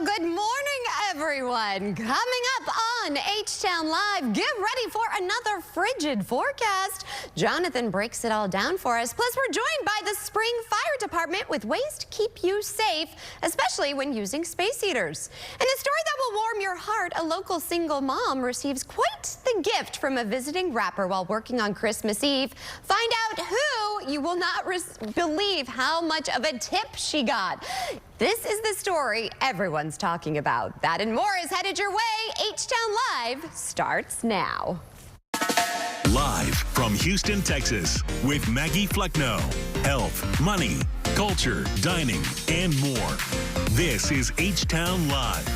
Good morning, everyone. Coming up on H-Town Live, get ready for another frigid forecast. Jonathan breaks it all down for us. Plus, we're joined by the Spring Fire Department with ways to keep you safe, especially when using space heaters. And a story that will warm your heart, a local single mom receives quite the gift from a visiting rapper while working on Christmas Eve. Find out who, you will not believe how much of a tip she got. This is the story everyone's talking about. That and more is headed your way. H-Town Live starts now. Live from Houston, Texas, with Maggie Flecknoe. Health, money, culture, dining, and more. This is H-Town Live.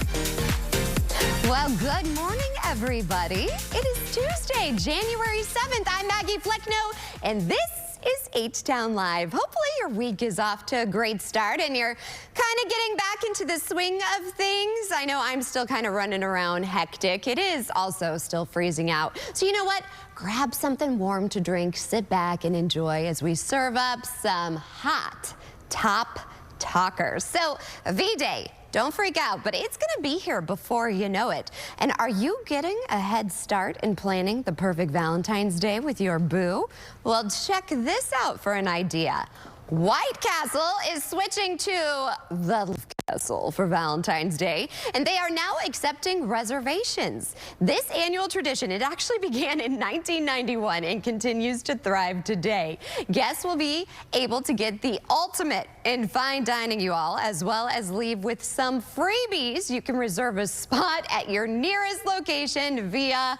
Well, good morning, everybody. It is Tuesday, January 7th. I'm Maggie Flecknoe, and this is H-Town Live. Hopefully your week is off to a great start and you're kind of getting back into the swing of things. I know I'm still kind of running around hectic. It is also still freezing out. So you know what? Grab something warm to drink, sit back and enjoy as we serve up some hot top talkers. So V-Day. Don't freak out, but it's going to be here before you know it. And are you getting a head start in planning the perfect Valentine's Day with your boo? Well, check this out for an idea. White Castle is switching to the Castle for Valentine's Day, and they are now accepting reservations. This annual tradition, it actually began in 1991 and continues to thrive today. Guests will be able to get the ultimate in fine dining, you all, as well as leave with some freebies. You can reserve a spot at your nearest location via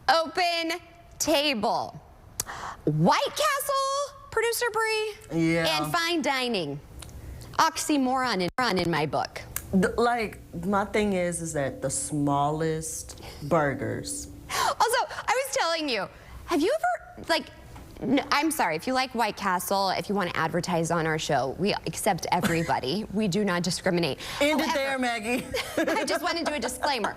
Open Table. White Castle, Producer Bree, yeah, and fine dining. Oxymoron in my book. Like, my thing is that the smallest burgers. Also, I was telling you, have you ever, like, no, I'm sorry, if you like White Castle, if you want to advertise on our show, we accept everybody. We do not discriminate. End it there, Maggie. I just want to do a disclaimer.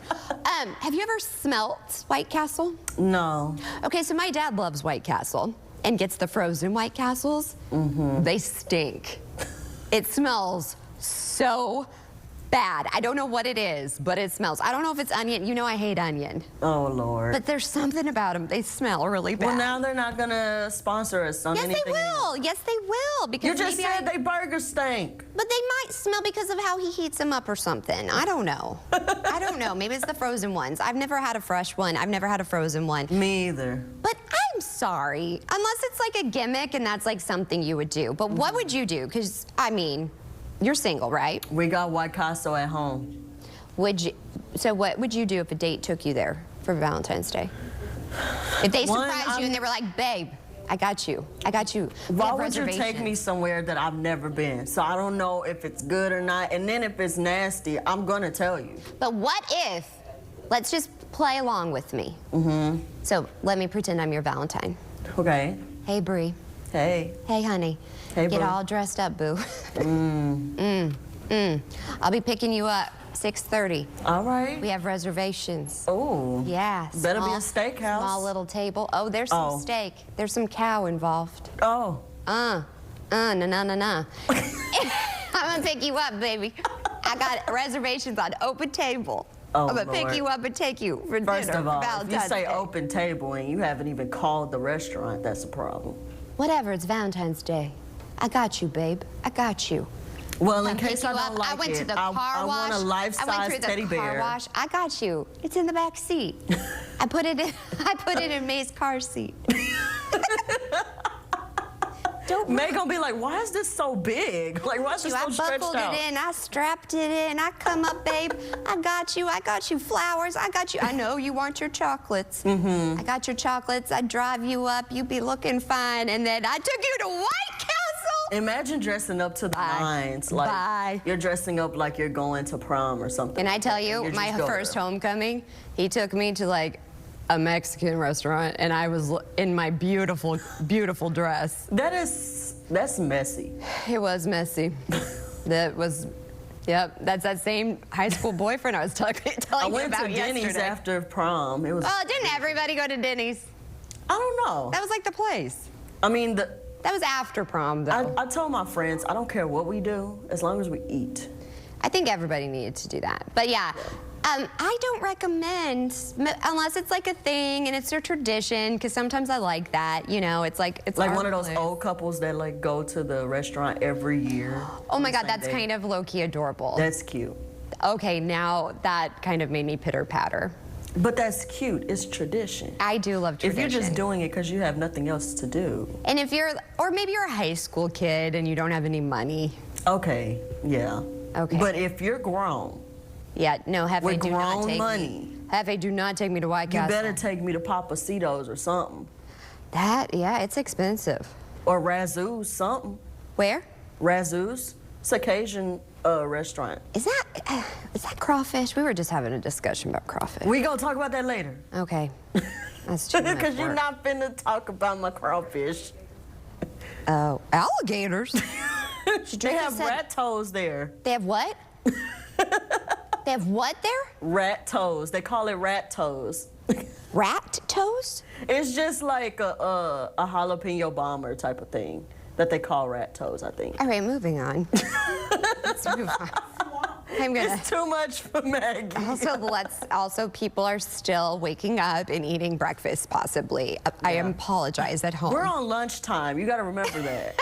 Have you ever smelt White Castle? No. Okay, so my dad loves White Castle and gets the frozen White Castles. Mm-hmm. They stink. It smells so bad. I don't know what it is, but it smells. I don't know if it's onion. You know I hate onion. Oh, Lord. But there's something about them. They smell really bad. Well, now they're not going to sponsor us on anything. Yes, they will. Yes, they will. Because you just said they burgers stink. But they might smell because of how he heats them up or something. I don't know. I don't know. Maybe it's the frozen ones. I've never had a fresh one. I've never had a frozen one. Me either. But I'm sorry. Unless it's like a gimmick and that's like something you would do. But what would you do? Because, I mean, you're single, right? We got White Castle at home. Would you? So what would you do if a date took you there for Valentine's Day? If they surprised you and they were like, babe, I got you. I got you. Why would you take me somewhere that I've never been? So I don't know if it's good or not. And then if it's nasty, I'm going to tell you. But what if, let's just play along with me. Mm-hmm. So let me pretend I'm your Valentine. Okay. Hey, Bree. Hey. Hey, honey. Hey, Get boo. all dressed up, boo. I'll be picking you up 6:30. All right. We have reservations. Oh. Yeah. Better be a steakhouse. Small little table. Oh, there's some steak. There's some cow involved. Oh. Nah. I'm gonna pick you up, baby. I got reservations on Open Table. Oh, I'm gonna Lord. pick you up and take you for First dinner of all, for if Valentine's you say Day. open table and you haven't even called the restaurant, that's a problem. Whatever, it's Valentine's Day. I got you, babe. I got you. Well, in I'll case pick I you don't up. like I went it, to the car wash. I want a I life-size went through teddy the car bear. wash. I got you. It's in the back seat. I put it in May's car seat. May gonna be like, why is this so big? Like, why is this so stretched out? I buckled it in, I strapped it in, I come up, babe, I got you flowers, I got you. I know you want your chocolates. I got your chocolates, I drive you up, you be looking fine, and then I took you to White Castle. Imagine dressing up to the nines. Like, you're dressing up like you're going to prom or something. Can I tell you, my first homecoming, he took me to like a Mexican restaurant, and I was in my beautiful, beautiful dress. That's messy. It was messy. That was, yep, that's that same high school boyfriend I was telling you about yesterday. I went to Denny's after prom. It was. Oh, didn't everybody go to Denny's? I don't know. That was like the place. I mean, that was after prom, though. I told my friends, I don't care what we do, as long as we eat. I think everybody needed to do that. But yeah, I don't recommend, unless it's like a thing and it's a tradition, because sometimes I like that, you know, it's like one of those old couples that like go to the restaurant every year. Oh my God, that's kind of low-key adorable. That's cute. Okay, now that kind of made me pitter-patter. But that's cute. It's tradition. I do love tradition. If you're just doing it because you have nothing else to do. And if you're, or maybe you're a high school kid and you don't have any money. Okay, yeah. Okay. But if you're grown. Yeah, no, Hefe, with do not grown take money. me. Hefe, do not take me to White Castle. You better take me to Papacitos or something. That, yeah, it's expensive. Or Razoo's, something. Where? Razoo's. It's a Cajun restaurant. Is that crawfish? We were just having a discussion about crawfish. We gonna talk about that later. Okay. That's too much Because you're work. not finna talk about my crawfish. Oh, alligators. They have rat toes there. They have what? They have what there? Rat toes. They call it rat toes. Rat toes? It's just like a jalapeno bomber type of thing that they call rat toes, I think. All right, moving on. Let's move on. I'm gonna. It's too much for Maggie. Also, people are still waking up and eating breakfast, possibly. I apologize at home. We're on lunchtime. You got to remember that.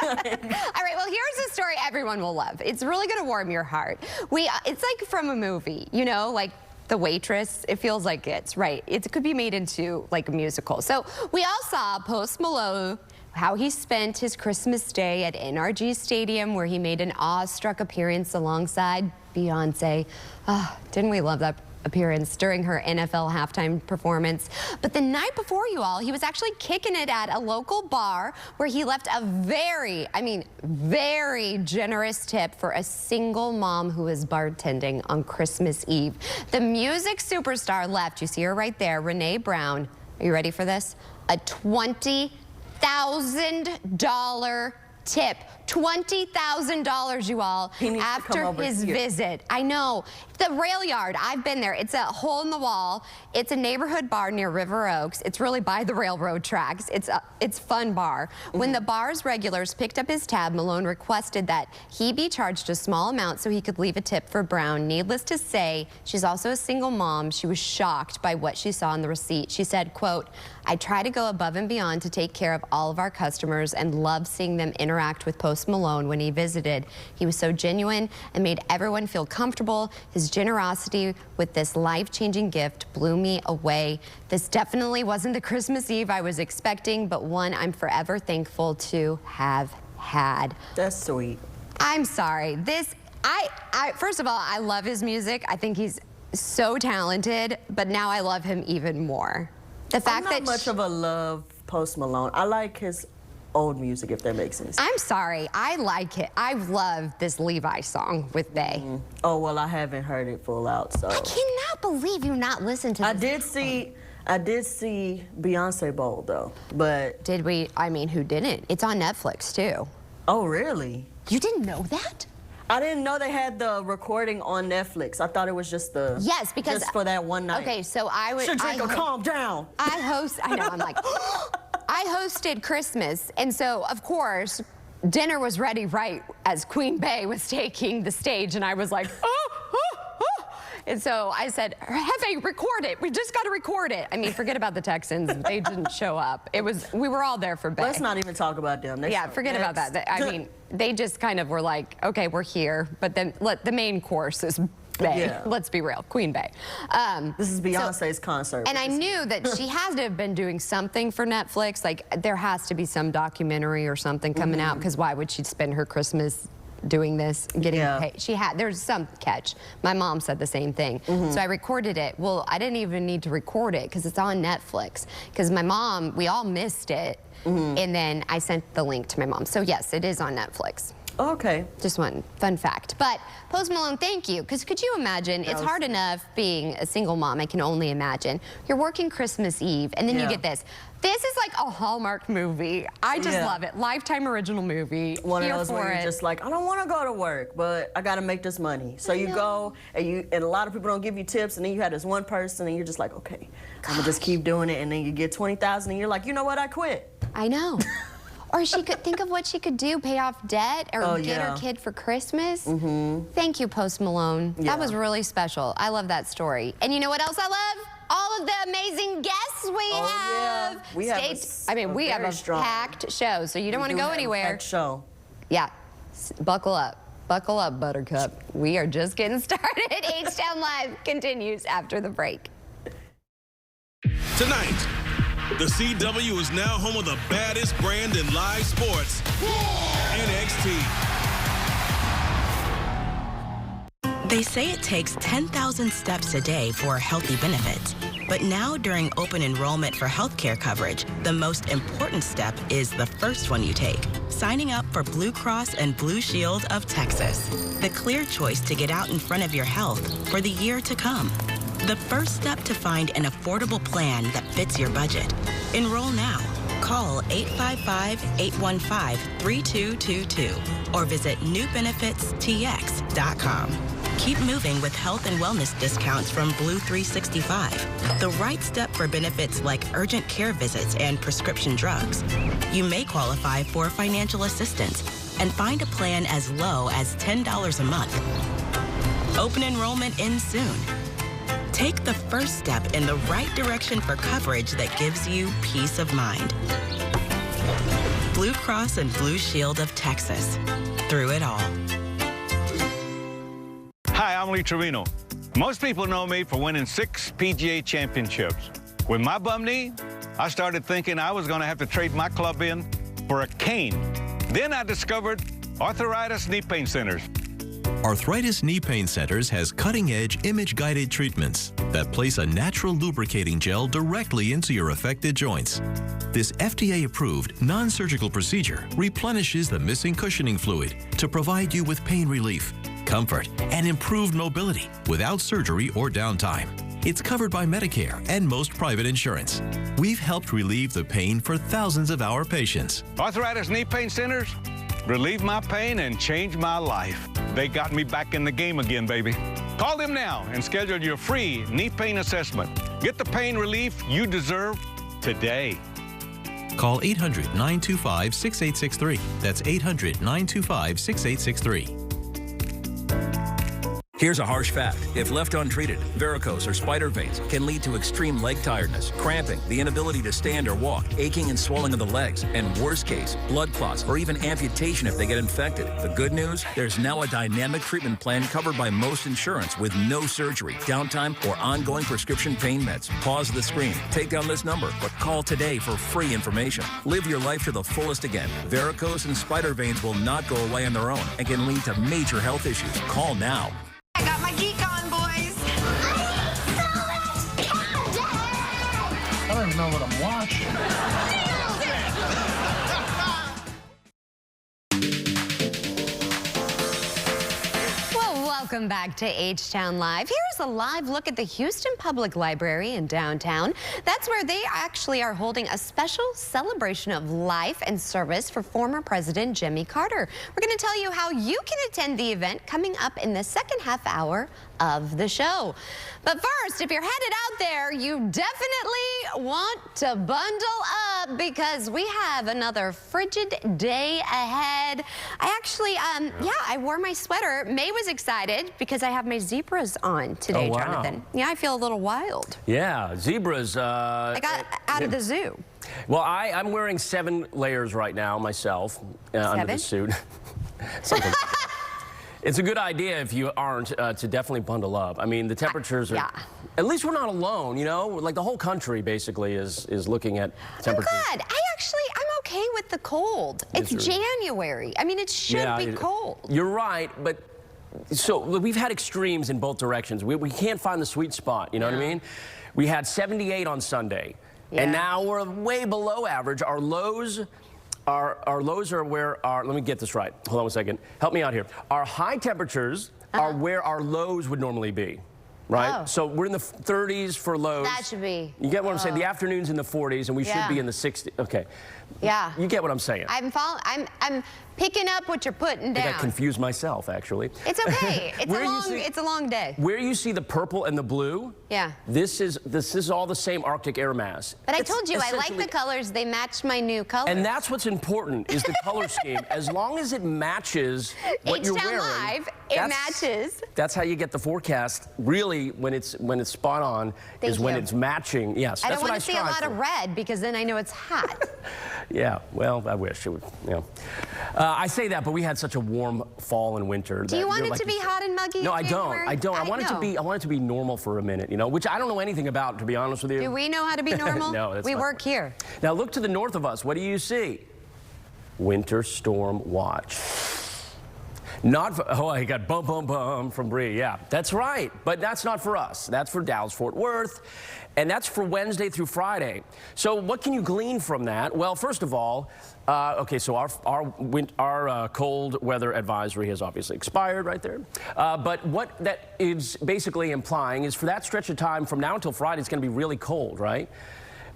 All right, well, here's a story everyone will love. It's really gonna warm your heart. It's like from a movie, you know, like The Waitress. It feels like it's right. It could be made into like a musical. So we all saw Post Malone, how he spent his Christmas day at NRG Stadium, where he made an awestruck appearance alongside Beyonce. Oh, didn't we love that appearance during her NFL halftime performance? But the night before, you all, he was actually kicking it at a local bar where he left a very generous tip for a single mom who was bartending on Christmas Eve. The music superstar left, you see her right there, Renee Brown. Are you ready for this? A $20,000 tip. $20,000, you all, after his visit. I know. The Rail Yard, I've been there. It's a hole in the wall. It's a neighborhood bar near River Oaks. It's really by the railroad tracks. It's fun bar. When the bar's regulars picked up his tab, Malone requested that he be charged a small amount so he could leave a tip for Brown. Needless to say, she's also a single mom. She was shocked by what she saw in the receipt. She said, quote, "I try to go above and beyond to take care of all of our customers and love seeing them interact with Post Malone when he visited. He was so genuine and made everyone feel comfortable. His generosity with this life-changing gift blew me away. This definitely wasn't the Christmas Eve I was expecting, but one I'm forever thankful to have had." That's sweet. I'm sorry. First of all, I love his music. I think he's so talented, but now I love him even more. The fact I'm not much of a love Post Malone. I like his old music, if that makes any sense. I'm sorry. I like it. I love this Levi song with They. Oh, well, I haven't heard it full out, so. I cannot believe you not listened to this. I did see Beyonce Bowl, though, but. Did we? I mean, who didn't? It's on Netflix, too. Oh, really? You didn't know that? I didn't know they had the recording on Netflix. I thought it was just the. Yes, because. Just for that one night. Okay, so I would. Shadrika, calm down. I know, I'm like. I hosted Christmas, and so, of course, dinner was ready right as Queen Bey was taking the stage, and I was like, And so I said, Hefe, record it. We just got to record it. I mean, forget about the Texans. They didn't show up. We were all there for Bey. Let's not even talk about them. Yeah, forget about that. I mean, they just kind of were like, okay, we're here, but then the main course is Bey. Yeah. Let's be real, Queen Bey. This is Beyonce's concert. And I knew that she has to have been doing something for Netflix. Like, there has to be some documentary or something coming out, because why would she spend her Christmas doing this, getting paid? There's some catch. My mom said the same thing. So I recorded it. Well, I didn't even need to record it because it's on Netflix. Because my mom, we all missed it. And then I sent the link to my mom. So yes, it is on Netflix. Okay. Just one fun fact. But Post Malone, thank you. Because could you imagine, it's hard enough being a single mom, I can only imagine. You're working Christmas Eve, and then you get this. This is like a Hallmark movie. I just love it. Lifetime original movie. One of those where you're just like, I don't want to go to work, but I got to make this money. So you go, and a lot of people don't give you tips, and then you have this one person, and you're just like, okay, I'm going to just keep doing it, and then you get $20,000, and you're like, you know what, I quit. I know. Or she could think of what she could do, pay off debt or get her kid for Christmas. Thank you, Post Malone. That was really special. I love that story. And you know what else I love? All of the amazing guests we have. Yeah. We have a packed show, so you don't want to go anywhere. Packed show. Yeah, buckle up. Buckle up, Buttercup. We are just getting started. H-Town Live continues after the break. Tonight, the CW is now home of the baddest brand in live sports, NXT. They say it takes 10,000 steps a day for healthy benefits. But now during open enrollment for healthcare coverage, the most important step is the first one you take, signing up for Blue Cross and Blue Shield of Texas, the clear choice to get out in front of your health for the year to come. The first step to find an affordable plan that fits your budget. Enroll now. Call 855-815-3222 or visit newbenefitstx.com. Keep moving with health and wellness discounts from Blue 365. The right step for benefits like urgent care visits and prescription drugs. You may qualify for financial assistance and find a plan as low as $10 a month. Open enrollment ends soon. Take the first step in the right direction for coverage that gives you peace of mind. Blue Cross and Blue Shield of Texas. Through it all. Hi, I'm Lee Trevino. Most people know me for winning 6 PGA championships. With my bum knee, I started thinking I was going to have to trade my club in for a cane. Then I discovered Arthritis Knee Pain Centers. Arthritis Knee Pain Centers has cutting-edge image-guided treatments that place a natural lubricating gel directly into your affected joints. This FDA-approved, non-surgical procedure replenishes the missing cushioning fluid to provide you with pain relief, comfort, and improved mobility without surgery or downtime. It's covered by Medicare and most private insurance. We've helped relieve the pain for thousands of our patients. Arthritis Knee Pain Centers relieve my pain and change my life. They got me back in the game again, baby. Call them now and schedule your free knee pain assessment. Get the pain relief you deserve today. Call 800-925-6863. That's 800-925-6863. Here's a harsh fact. If left untreated, varicose or spider veins can lead to extreme leg tiredness, cramping, the inability to stand or walk, aching and swelling of the legs, and worst case, blood clots or even amputation if they get infected. The good news? There's now a dynamic treatment plan covered by most insurance with no surgery, downtime, or ongoing prescription pain meds. Pause the screen, take down this number, but call today for free information. Live your life to the fullest again. Varicose and spider veins will not go away on their own and can lead to major health issues. Call now. I got my geek on, boys. I don't even know what I'm watching. Welcome back to H-Town Live. Here's a live look at the Houston Public Library in downtown. That's where they actually are holding a special celebration of life and service for former President Jimmy Carter. We're going to tell you how you can attend the event coming up in the second half hour of the show. But first, if you're headed out there, you definitely want to bundle up because we have another frigid day ahead. I actually, I wore my sweater. May was excited because I have my zebras on today, Oh, wow. Jonathan. Yeah, I feel a little wild. Yeah, zebras. I got out of the zoo. Well, I'm wearing 7 layers right now myself under the suit. Something like that. It's a good idea if you aren't to definitely bundle up. I mean, the temperatures are. At least we're not alone, you know. Like the whole country basically is looking at temperatures. I'm glad. I'm okay with the cold. It's January. I mean, it should be cold. You're right, but so we've had extremes in both directions. We can't find the sweet spot. You know what I mean? We had 78 on Sunday, and now we're way below average. Our lows. Our lows are where our, let me get this right. Hold on a second. Help me out here. Our high temperatures are where our lows would normally be, right? Oh. So we're in the 30s for lows. That should be. You get what I'm saying? The afternoon's in the 40s, and we should be in the 60s. Okay. Yeah. You get what I'm saying? I'm picking up what you're putting I down. got confused myself, actually. It's okay. It's a long day. Where you see the purple and the blue, yeah, this is all the same Arctic air mass. But I told you, I like the colors. They match my new colors. And that's what's important, is the color scheme. As long as it matches what you're wearing. Live, it matches. That's how you get the forecast. Really, when it's spot on, when it's matching. Yes, I that's don't what I want to see a lot of red because then I know it's hot. Yeah, well, I wish it would. You know. I say that, but we had such a warm fall and winter. Do you want it to be hot and muggy? No, in January? I don't. I want it to be normal for a minute, you know, which I don't know anything about, to be honest with you. Do we know how to be normal? No, that's we not. work here. Now look to the north of us. What do you see? Winter storm watch. Not for, oh, I got bum, bum, bum from Bree. Yeah, that's right. But that's not for us. That's for Dallas-Fort Worth. And that's for Wednesday through Friday. So what can you glean from that? Well, first of all, okay, so our cold weather advisory has obviously expired right there. But what that is basically implying is for that stretch of time from now until Friday, it's going to be really cold, right?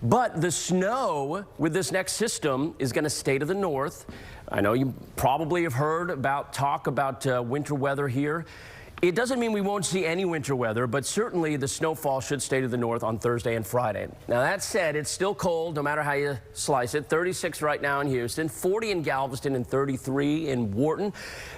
But the snow with this next system is going to stay to the north. I know you probably have heard talk about winter weather here. It doesn't mean we won't see any winter weather, but certainly the snowfall should stay to the north on Thursday and Friday. Now, that said, it's still cold no matter how you slice it. 36 right now in Houston, 40 in Galveston, and 33 in Wharton.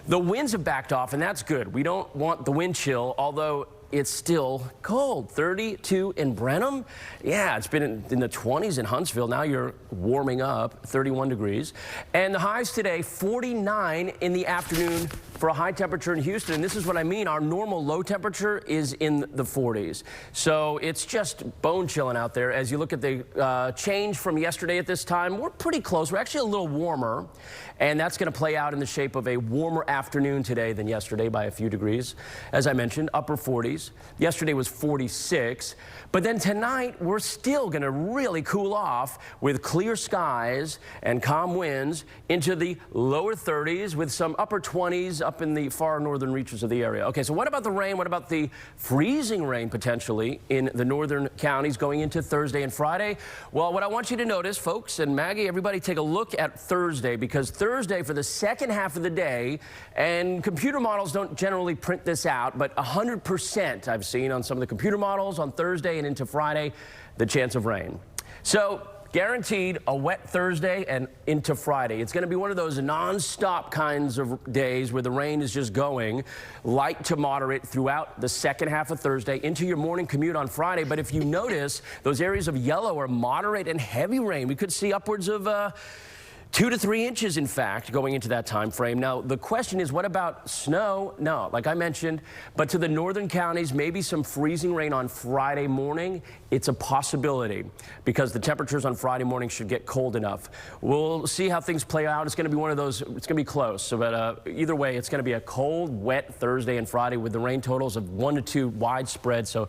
The winds have backed off, and that's good. We don't want the wind chill, although it's still cold. 32 in Brenham. Yeah, it's been in the 20s in Huntsville. Now you're warming up, 31 degrees. And the highs today, 49 in the afternoon for a high temperature in Houston. And this is what I mean. Our normal low temperature is in the 40s. So it's just bone chilling out there. As you look at the change from yesterday at this time, we're pretty close. We're actually a little warmer. And that's going to play out in the shape of a warmer afternoon today than yesterday by a few degrees. As I mentioned, upper 40s. Yesterday was 46. But then tonight, we're still going to really cool off with clear skies and calm winds into the lower 30s with some upper 20s up in the far northern reaches of the area. Okay, so what about the rain? What about the freezing rain potentially in the northern counties going into Thursday and Friday? Well, what I want you to notice, folks, and Maggie, everybody take a look at Thursday, because Thursday for the second half of the day, and computer models don't generally print this out, but 100% I've seen on some of the computer models on Thursday and into Friday, the chance of rain. So guaranteed a wet Thursday and into Friday. It's going to be one of those non-stop kinds of days where the rain is just going light to moderate throughout the second half of Thursday into your morning commute on Friday. But if you notice, those areas of yellow are moderate and heavy rain. We could see upwards of 2 to 3 inches, in fact, going into that time frame. Now, the question is, what about snow? No, like I mentioned, but to the northern counties, maybe some freezing rain on Friday morning. It's a possibility because the temperatures on Friday morning should get cold enough. We'll see how things play out. It's going to be one of those, it's going to be close. So, but either way, it's going to be a cold, wet Thursday and Friday with the rain totals of 1 to 2 widespread. So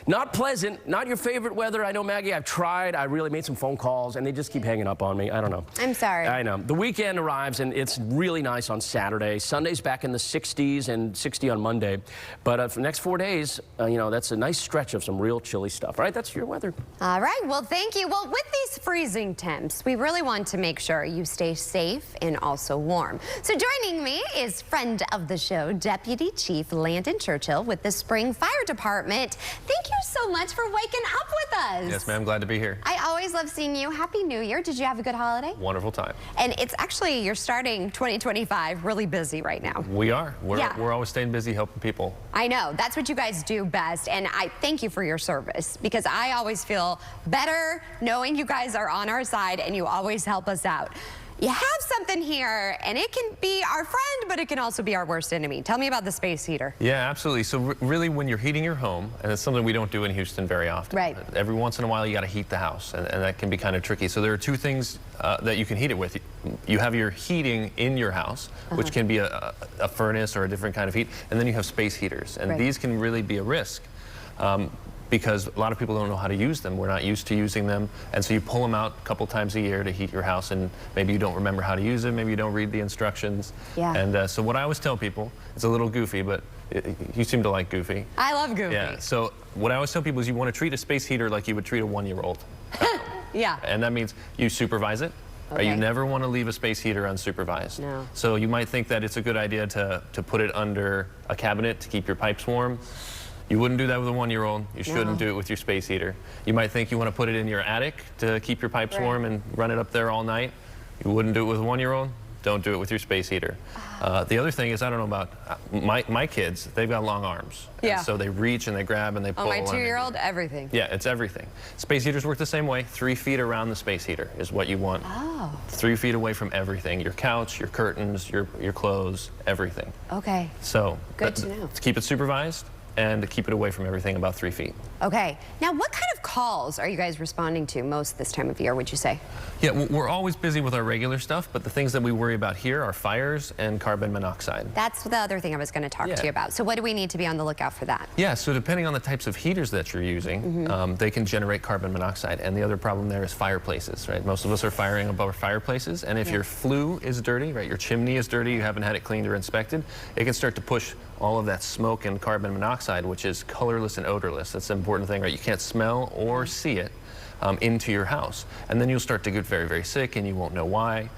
not pleasant, not your favorite weather. I know, Maggie, I've tried. I really made some phone calls, and they just keep hanging up on me. I don't know. I'm sorry. I know. The weekend arrives, and it's really nice on Saturday. Sunday's back in the 60s and 60 on Monday. But for the next 4 days, you know, that's a nice stretch of some real chilly stuff. All right, that's your weather. All right, well, thank you. Well, with these freezing temps, we really want to make sure you stay safe and also warm. So joining me is friend of the show, Deputy Chief Landon Churchill with the Spring Fire Department. Thank you so much for waking up with us. Yes, ma'am. Glad to be here. I always love seeing you. Happy New Year. Did you have a good holiday? Wonderful time. And it's actually, you're starting 2025 really busy right now. We are. We're always staying busy helping people. I know. That's what you guys do best. And I thank you for your service, because I always feel better knowing you guys are on our side and you always help us out. You have something here, and it can be our friend, but it can also be our worst enemy. Tell me about the space heater. Yeah, absolutely. So really, when you're heating your home, and it's something we don't do in Houston very often. Right. Every once in a while, you got to heat the house, and that can be kind of tricky. So there are 2 things that you can heat it with. You have your heating in your house, which can be a furnace or a different kind of heat, and then you have space heaters, and these can really be a risk. Because a lot of people don't know how to use them. We're not used to using them. And so you pull them out a couple times a year to heat your house, and maybe you don't remember how to use them, maybe you don't read the instructions. Yeah. And so what I always tell people, it's a little goofy, but you seem to like goofy. I love goofy. Yeah, so what I always tell people is you want to treat a space heater like you would treat a 1-year-old. Yeah. And that means you supervise it. Right? You never want to leave a space heater unsupervised. No. So you might think that it's a good idea to put it under a cabinet to keep your pipes warm. You wouldn't do that with a 1-year-old. You shouldn't do it with your space heater. You might think you want to put it in your attic to keep your pipes warm and run it up there all night. You wouldn't do it with a 1-year-old. Don't do it with your space heater. The other thing is, I don't know about my kids, they've got long arms. Yeah. So they reach and they grab and they pull. Oh, my 2-year-old, everything. Yeah, it's everything. Space heaters work the same way. 3 feet around the space heater is what you want. Oh. 3 feet away from everything. Your couch, your curtains, your clothes, everything. Okay. So good to know. To keep it supervised and to keep it away from everything about 3 feet. Okay. Now, what kind of calls are you guys responding to most this time of year, would you say? Yeah, we're always busy with our regular stuff, but the things that we worry about here are fires and carbon monoxide. That's the other thing I was going to talk to you about. So what do we need to be on the lookout for that? Yeah, so depending on the types of heaters that you're using, they can generate carbon monoxide. And the other problem there is fireplaces, right? Most of us are firing above our fireplaces, and if your flue is dirty, right, your chimney is dirty, you haven't had it cleaned or inspected, it can start to push all of that smoke and carbon monoxide, which is colorless and odorless. That's the important thing, right? You can't smell or see it into your house. And then you'll start to get very, very sick and you won't know why.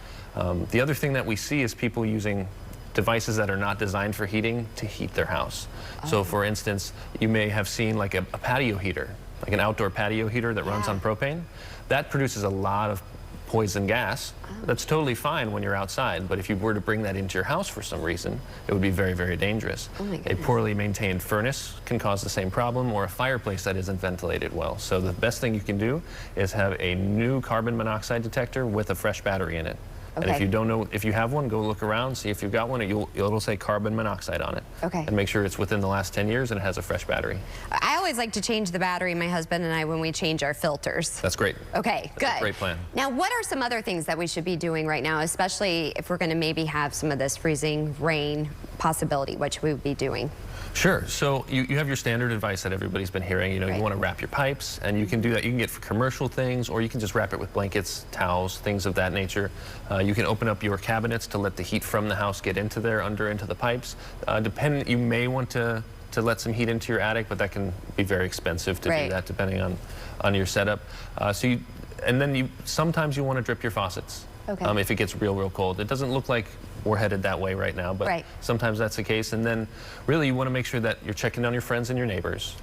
The other thing that we see is people using devices that are not designed for heating to heat their house. So for instance, you may have seen like a patio heater, like an outdoor patio heater that runs on propane. That produces a lot of poison gas. That's totally fine when you're outside, but if you were to bring that into your house for some reason, it would be very, very dangerous. A poorly maintained furnace can cause the same problem, or a fireplace that isn't ventilated well. So the best thing you can do is have a new carbon monoxide detector with a fresh battery in it. And if you don't know, if you have one, go look around, see if you've got one, it'll say carbon monoxide on it. And make sure it's within the last 10 years and it has a fresh battery. I always like to change the battery, my husband and I, when we change our filters. That's great. Okay, That's good. a great plan. Now, what are some other things that we should be doing right now, especially if we're going to maybe have some of this freezing rain possibility? What should we be doing? Sure. So you have your standard advice that everybody's been hearing. You know, you want to wrap your pipes, and you can do that. You can get for commercial things, or you can just wrap it with blankets, towels, things of that nature. You can open up your cabinets to let the heat from the house get into there, into the pipes. You may want to let some heat into your attic, but that can be very expensive to do that, depending on your setup. Sometimes you want to drip your faucets. If it gets real cold. It doesn't look like we're headed that way right now, but sometimes that's the case. And then really you want to make sure that you're checking on your friends and your neighbors.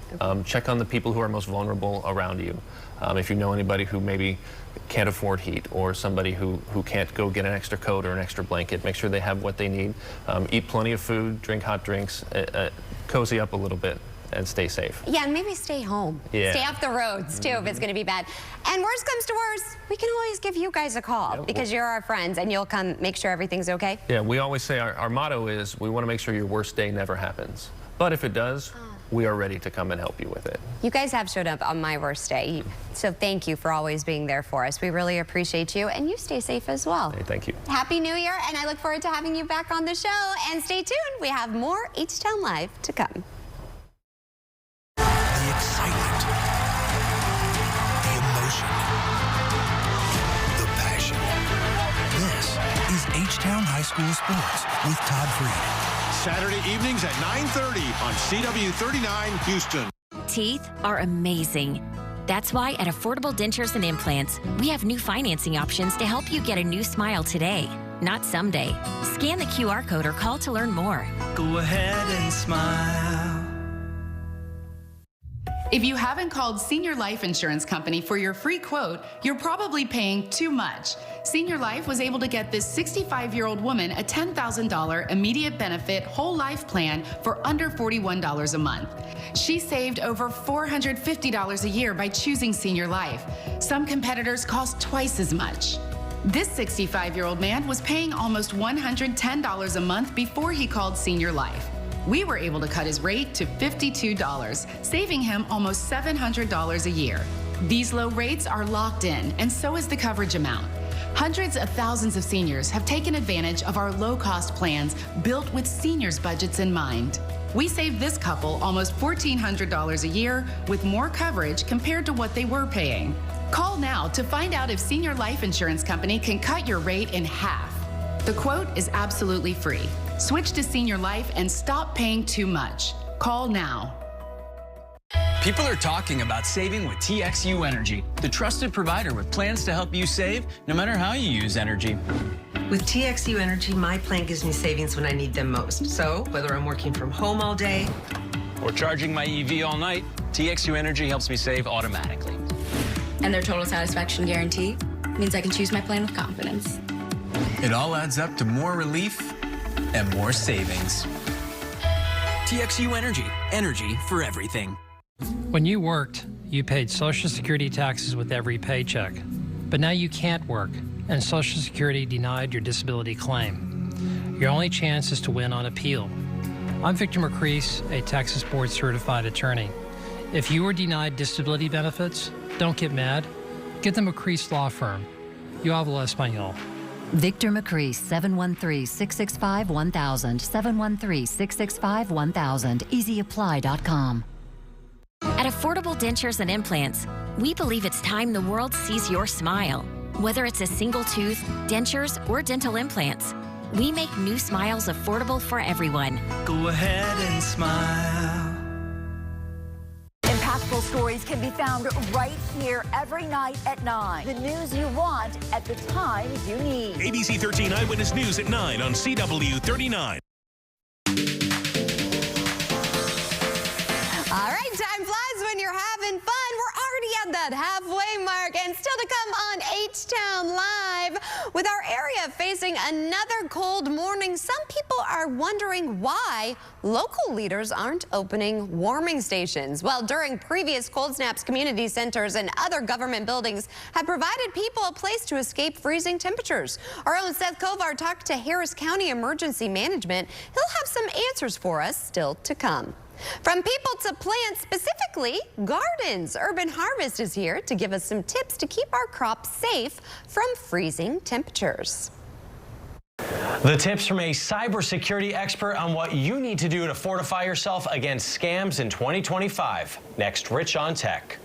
Check on the people who are most vulnerable around you. If you know anybody who maybe can't afford heat, or somebody who can't go get an extra coat or an extra blanket, make sure they have what they need. Eat plenty of food, drink hot drinks, cozy up a little bit, and stay safe. Yeah, and maybe stay home. Stay off the roads, too, if it's going to be bad. And worst comes to worst, we can always give you guys a call because you're our friends, and you'll come make sure everything's okay. Yeah, we always say our motto is we want to make sure your worst day never happens. But if it does, we are ready to come and help you with it. You guys have showed up on my worst day, so thank you for always being there for us. We really appreciate you, and you stay safe as well. Hey, thank you. Happy New Year, and I look forward to having you back on the show. And stay tuned, we have more H-Town Live to come. The excitement, the emotion, the passion. This is H-Town High School Sports with Todd Freed. Saturday evenings at 9:30 on CW39 Houston. Teeth are amazing. That's why at Affordable Dentures and Implants, we have new financing options to help you get a new smile today, not someday. Scan the QR code or call to learn more. Go ahead and smile. If you haven't called Senior Life Insurance Company for your free quote, you're probably paying too much. Senior Life was able to get this 65-year-old woman a $10,000 immediate benefit whole life plan for under $41 a month. She saved over $450 a year by choosing Senior Life. Some competitors cost twice as much. This 65-year-old man was paying almost $110 a month before he called Senior Life. We were able to cut his rate to $52, saving him almost $700 a year. These low rates are locked in, and so is the coverage amount. Hundreds of thousands of seniors have taken advantage of our low-cost plans built with seniors' budgets in mind. We saved this couple almost $1,400 a year with more coverage compared to what they were paying. Call now to find out if Senior Life Insurance Company can cut your rate in half. The quote is absolutely free. Switch to Senior Life and stop paying too much. Call now. People are talking about saving with TXU Energy, the trusted provider with plans to help you save no matter how you use energy. With TXU Energy, my plan gives me savings when I need them most. So, whether I'm working from home all day or charging my EV all night, TXU Energy helps me save automatically. And their total satisfaction guarantee means I can choose my plan with confidence. It all adds up to more relief and more savings. TXU Energy, energy for everything. When you worked, you paid Social Security taxes with every paycheck. But now you can't work, and Social Security denied your disability claim. Your only chance is to win on appeal. I'm Victor McCrease, a Texas Board Certified Attorney. If you were denied disability benefits, don't get mad. Get the McCrease Law Firm. Yo hablo español. Victor McCrease, 713-665-1000, 713-665-1000, easyapply.com. At Affordable Dentures and Implants, we believe it's time the world sees your smile. Whether it's a single tooth, dentures, or dental implants, we make new smiles affordable for everyone. Go ahead and smile. Impactful stories can be found right here every night at 9. The news you want at the times you need. ABC 13 Eyewitness News at 9 on CW 39. All right, time flies when you're having fun. We're already at that halfway mark, and still to come on H-Town Live. With our area facing another cold morning, some people are wondering why local leaders aren't opening warming stations. Well, during previous cold snaps, community centers and other government buildings have provided people a place to escape freezing temperatures. Our own Seth Kovar talked to Harris County Emergency Management. He'll have some answers for us still to come. From people to plants, specifically gardens, Urban Harvest is here to give us some tips to keep our crops safe from freezing temperatures. The tips from a cybersecurity expert on what you need to do to fortify yourself against scams in 2025. Next, Rich on Tech.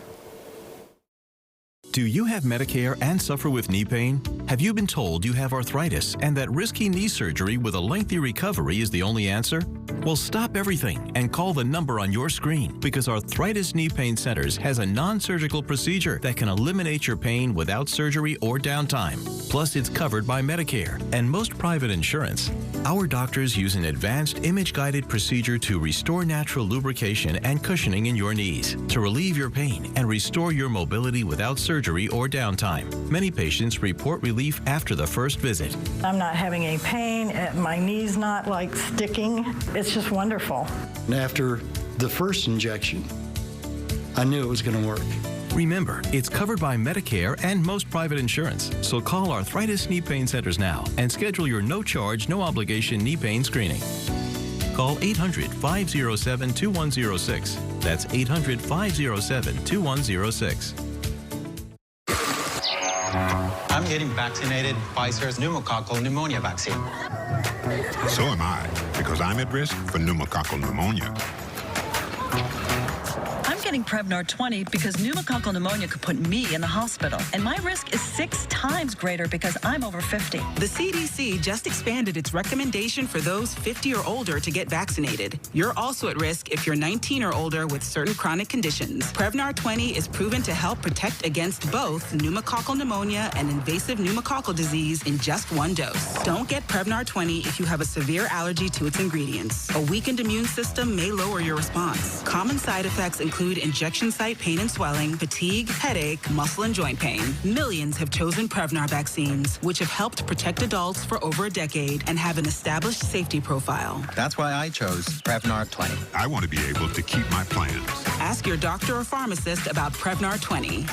Do you have Medicare and suffer with knee pain? Have you been told you have arthritis and that risky knee surgery with a lengthy recovery is the only answer? Well, stop everything and call the number on your screen, because Arthritis Knee Pain Centers has a non-surgical procedure that can eliminate your pain without surgery or downtime. Plus, it's covered by Medicare and most private insurance. Our doctors use an advanced image-guided procedure to restore natural lubrication and cushioning in your knees, to relieve your pain and restore your mobility without surgery or downtime. Many patients report relief after the first visit. I'm not having any pain. My knee's not like sticking. It's just wonderful. And after the first injection, I knew it was going to work. Remember, it's covered by Medicare and most private insurance. So call Arthritis Knee Pain Centers now and schedule your no-charge, no-obligation knee pain screening. Call 800-507-2106. That's 800-507-2106. I'm getting vaccinated Pfizer's pneumococcal pneumonia vaccine. So am I, because I'm at risk for pneumococcal pneumonia. I'm getting Prevnar 20 because pneumococcal pneumonia could put me in the hospital, and my risk is 6 times greater because I'm over 50. The CDC just expanded its recommendation for those 50 or older to get vaccinated. You're also at risk if you're 19 or older with certain chronic conditions. Prevnar 20 is proven to help protect against both pneumococcal pneumonia and invasive pneumococcal disease in just 1 dose. Don't get Prevnar 20 if you have a severe allergy to its ingredients. A weakened immune system may lower your response. Common side effects include injection site pain and swelling, fatigue, headache, muscle and joint pain. Millions have chosen Prevnar vaccines, which have helped protect adults for over a decade and have an established safety profile. That's why I chose Prevnar 20. I want to be able to keep my plans. Ask your doctor or pharmacist about Prevnar 20.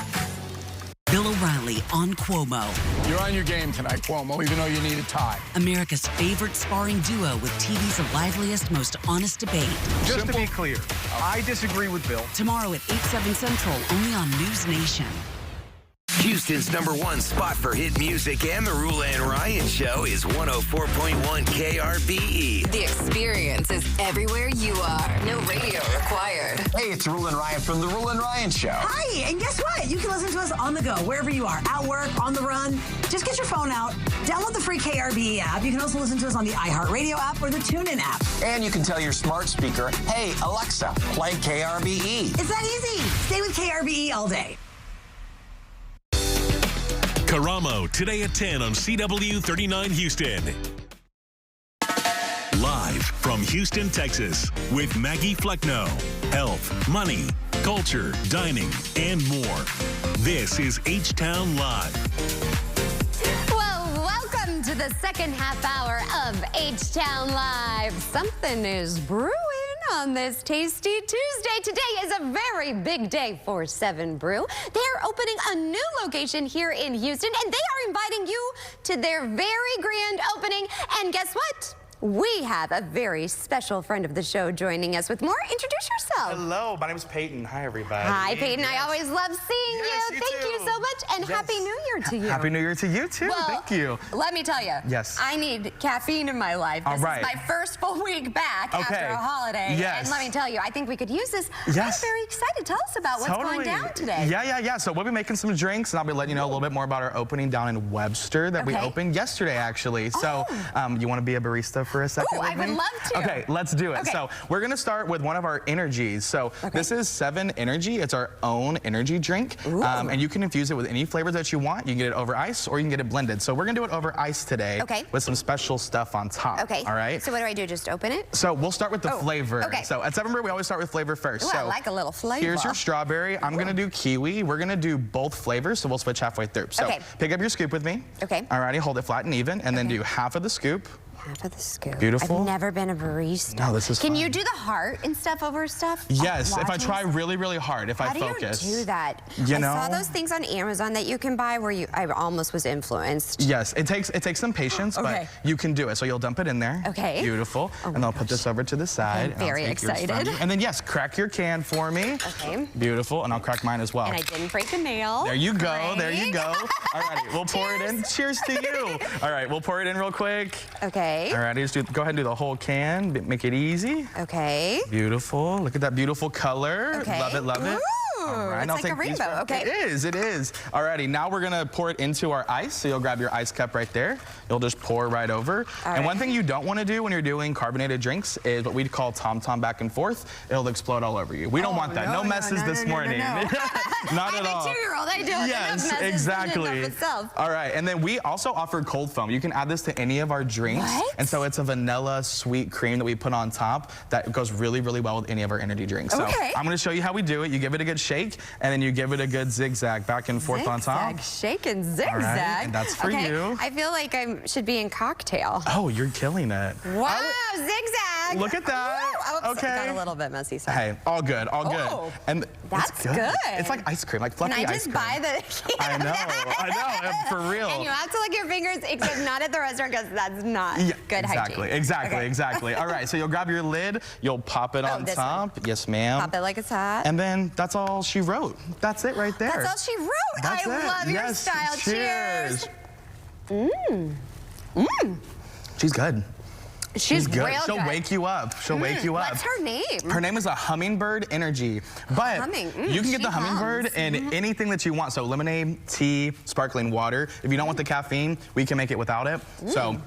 Bill O'Reilly on Cuomo. You're on your game tonight, Cuomo, even though you need a tie. America's favorite sparring duo with TV's liveliest, most honest debate. Just to be clear, I disagree with Bill. Tomorrow at 8/7 Central, only on News Nation. Houston's #1 spot for hit music and the Rula and Ryan Show is 104.1 KRBE. The experience is everywhere you are. No radio required. Hey, it's Rula and Ryan from the Rula and Ryan Show. Hi, and guess what? You can listen to us on the go, wherever you are, at work, on the run. Just get your phone out, download the free KRBE app. You can also listen to us on the iHeartRadio app or the TuneIn app. And you can tell your smart speaker, hey, Alexa, play KRBE. It's that easy. Stay with KRBE all day. Karamo, today at 10 on CW39 Houston. Live from Houston, Texas, with Maggie Flecknoe. Health, money, culture, dining, and more. This is H-Town Live. Well, welcome to the second half hour of H-Town Live. Something is brewing on this tasty Tuesday. Today is a very big day for 7 Brew. They are opening a new location here in Houston, and they are inviting you to their very grand opening. And guess what? We have a very special friend of the show joining us with more. Introduce yourself. Hello, my name is Peyton. Hi, everybody. Hi, Peyton. Yes. I always love seeing you. Thank you so much, and Happy New Year to you. Happy New Year to you, too. Well, thank you. Let me tell you. Yes. I need caffeine in my life. This is my first full week back after a holiday. Yes. And let me tell you, I think we could use this. Yes. I'm very excited. Tell us about what's going down today. Yeah. So we'll be making some drinks, and I'll be letting you know a little bit more about our opening down in Webster that we opened yesterday, actually. So you want to be a barista for a second with me? Love to. Okay, let's do it. Okay. So we're gonna start with one of our energies. So this is 7 Energy. It's our own energy drink. And you can infuse it with any flavor that you want. You can get it over ice or you can get it blended. So we're gonna do it over ice today with some special stuff on top. Okay. All right. So what do I do? Just open it? So we'll start with the flavor. Okay. So at 7 Brew, we always start with flavor first. Ooh, so I like a little flavor. Here's your strawberry. I'm gonna do kiwi. We're gonna do both flavors, so we'll switch halfway through. So pick up your scoop with me. Okay. Alrighty, hold it flat and even, and then do half of the scoop. Half of the scoop. Beautiful. I've never been a barista. No, this is Can fun. you do the heart and stuff over stuff? Yes, if I try really, really hard, if I focus. How do you do that? You know? I saw those things on Amazon that you can buy where I almost was influenced. Yes, it takes some patience, but you can do it. So you'll dump it in there. Okay. Beautiful. And I'll put this over to the side. I'm very excited. And then yes, crack your can for me. Okay. Beautiful. And I'll crack mine as well. And I didn't break a nail. There you go. There you go. Alrighty, we'll pour it in. Cheers to you. All right, we'll pour it in real quick. Okay. Alrighty, go ahead and do the whole can. Make it easy. Okay. Beautiful. Look at that beautiful color. Okay. Love it, love it. All right, it's like a rainbow. Okay. It is. Alrighty, now we're gonna pour it into our ice. So you'll grab your ice cup right there. You'll just pour right over. And one thing you don't want to do when you're doing carbonated drinks is what we call tom-tom back and forth. It'll explode all over you. We don't want that. No messes this morning. Not at all. I'm a 2-year-old. I do. Yes, exactly. All right, and then we also offer cold foam. You can add this to any of our drinks. What? And so it's a vanilla sweet cream that we put on top that goes really, really well with any of our energy drinks. So I'm going to show you how we do it. You give it a good shake, and then you give it a good zigzag back and forth on top. Shake and zigzag. All right, and that's for you. I feel like I should be in cocktail. Oh, you're killing it. Wow, zigzag. Look at that. Oops, it got a little bit messy. Sorry. Hey, all good, all good. And that's good. It's like ice cream, like fluffy ice cream. Can I just buy the I know, for real. And you have to lick your fingers, except not at the restaurant, because that's not good hygiene. Exactly. All right, so you'll grab your lid, you'll pop it on top. Yes, ma'am. Pop it like it's hot. And then that's all she wrote. That's it right there. That's all she wrote. I love your style. Cheers. She's good. She's good. Real She'll good. wake you up. She'll wake you up. What's her name? Her name is a Hummingbird Energy. But you can get the Hummingbird in anything that you want. So lemonade, tea, sparkling water. If you don't want the caffeine, we can make it without it. So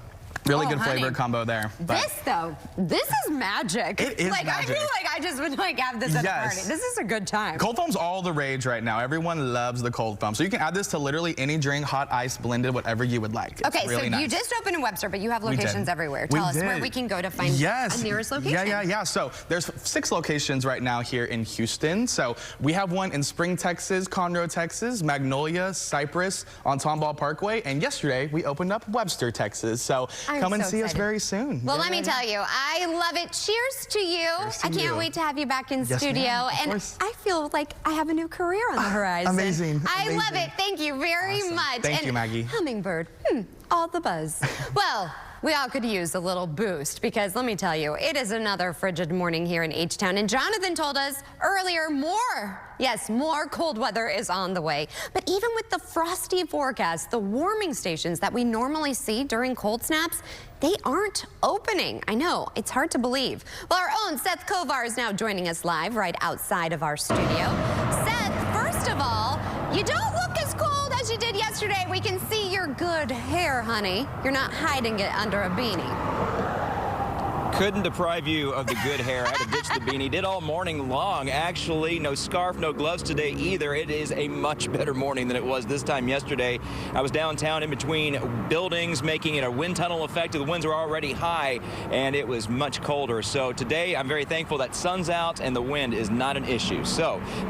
really good flavor combo there. This is magic. It is magic. I feel like I just would have this at a party. This is a good time. Cold foam's all the rage right now. Everyone loves the cold foam. So you can add this to literally any drink, hot ice, blended, whatever you would like. Okay, really so nice. you just opened in Webster, but you have locations everywhere. Tell us where we can go to find a nearest location. Yeah. So there's 6 locations right now here in Houston. So we have one in Spring, Texas, Conroe, Texas, Magnolia, Cypress, on Tomball Parkway, and yesterday we opened up Webster, Texas. So come and see us very soon. Well, let me tell you, I love it. Cheers to you. I can't wait to have you back in studio. And I feel like I have a new career on the horizon. Amazing. I love it. Thank you very much. Thank you, Maggie. Hummingbird. All the buzz. Well, we all could use a little boost because let me tell you, it is another frigid morning here in H-Town. And Jonathan told us earlier more cold weather is on the way. But even with the frosty forecast, the warming stations that we normally see during cold snaps, they aren't opening. I know, it's hard to believe. Well, our own Seth Kovar is now joining us live right outside of our studio. Seth, first of all, you don't look as cold as you did yesterday. We can see your good hair, honey. You're not hiding it under a beanie. Couldn't deprive you of the good hair. I had to ditch the beanie. Did all morning long, actually. No scarf, no gloves today either. It is a much better morning than it was this time yesterday. I was downtown in between buildings, making it a wind tunnel effect. The winds were already high, and it was much colder. So today, I'm very thankful that sun's out and the wind is not an issue.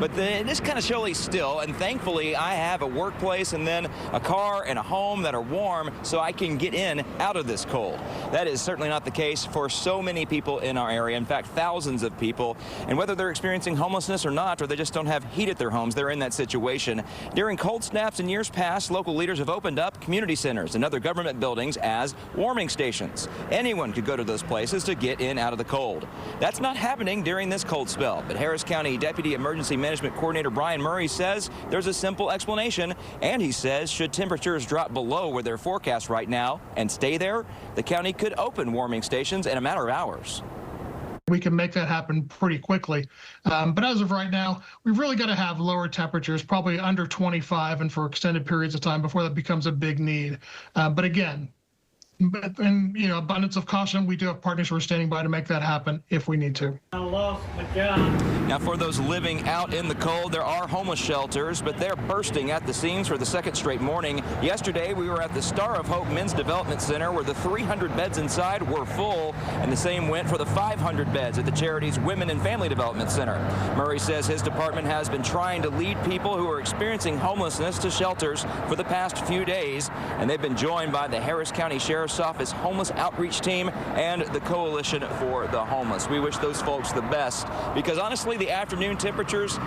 But it is kind of chilly still, and thankfully, I have a workplace and then a car and a home that are warm so I can get in out of this cold. That is certainly not the case for so many people in our area. In fact, thousands of people. And whether they're experiencing homelessness or not, or they just don't have heat at their homes, they're in that situation. During cold snaps in years past, local leaders have opened up community centers and other government buildings as warming stations. Anyone could go to those places to get in out of the cold. That's not happening during this cold spell. But Harris County Deputy Emergency Management Coordinator Brian Murray says there's a simple explanation. And he says should temperatures drop below where they're forecast right now and stay there, the county could open warming stations in a matter of hours. We can make that happen pretty quickly. But as of right now, we've really got to have lower temperatures, probably under 25 and for extended periods of time before that becomes a big need. But again, in abundance of caution, we do have partners who are standing by to make that happen if we need to. I lost my gun. Now, for those living out in the cold, there are homeless shelters, but they're bursting at the seams for the second straight morning. Yesterday, we were at the Star of Hope Men's Development Center where the 300 beds inside were full, and the same went for the 500 beds at the charity's Women and Family Development Center. Murray says his department has been trying to lead people who are experiencing homelessness to shelters for the past few days, and they've been joined by the Harris County Sheriff's Office Homeless Outreach Team and the Coalition for the Homeless. We wish those folks the best because honestly the afternoon temperatures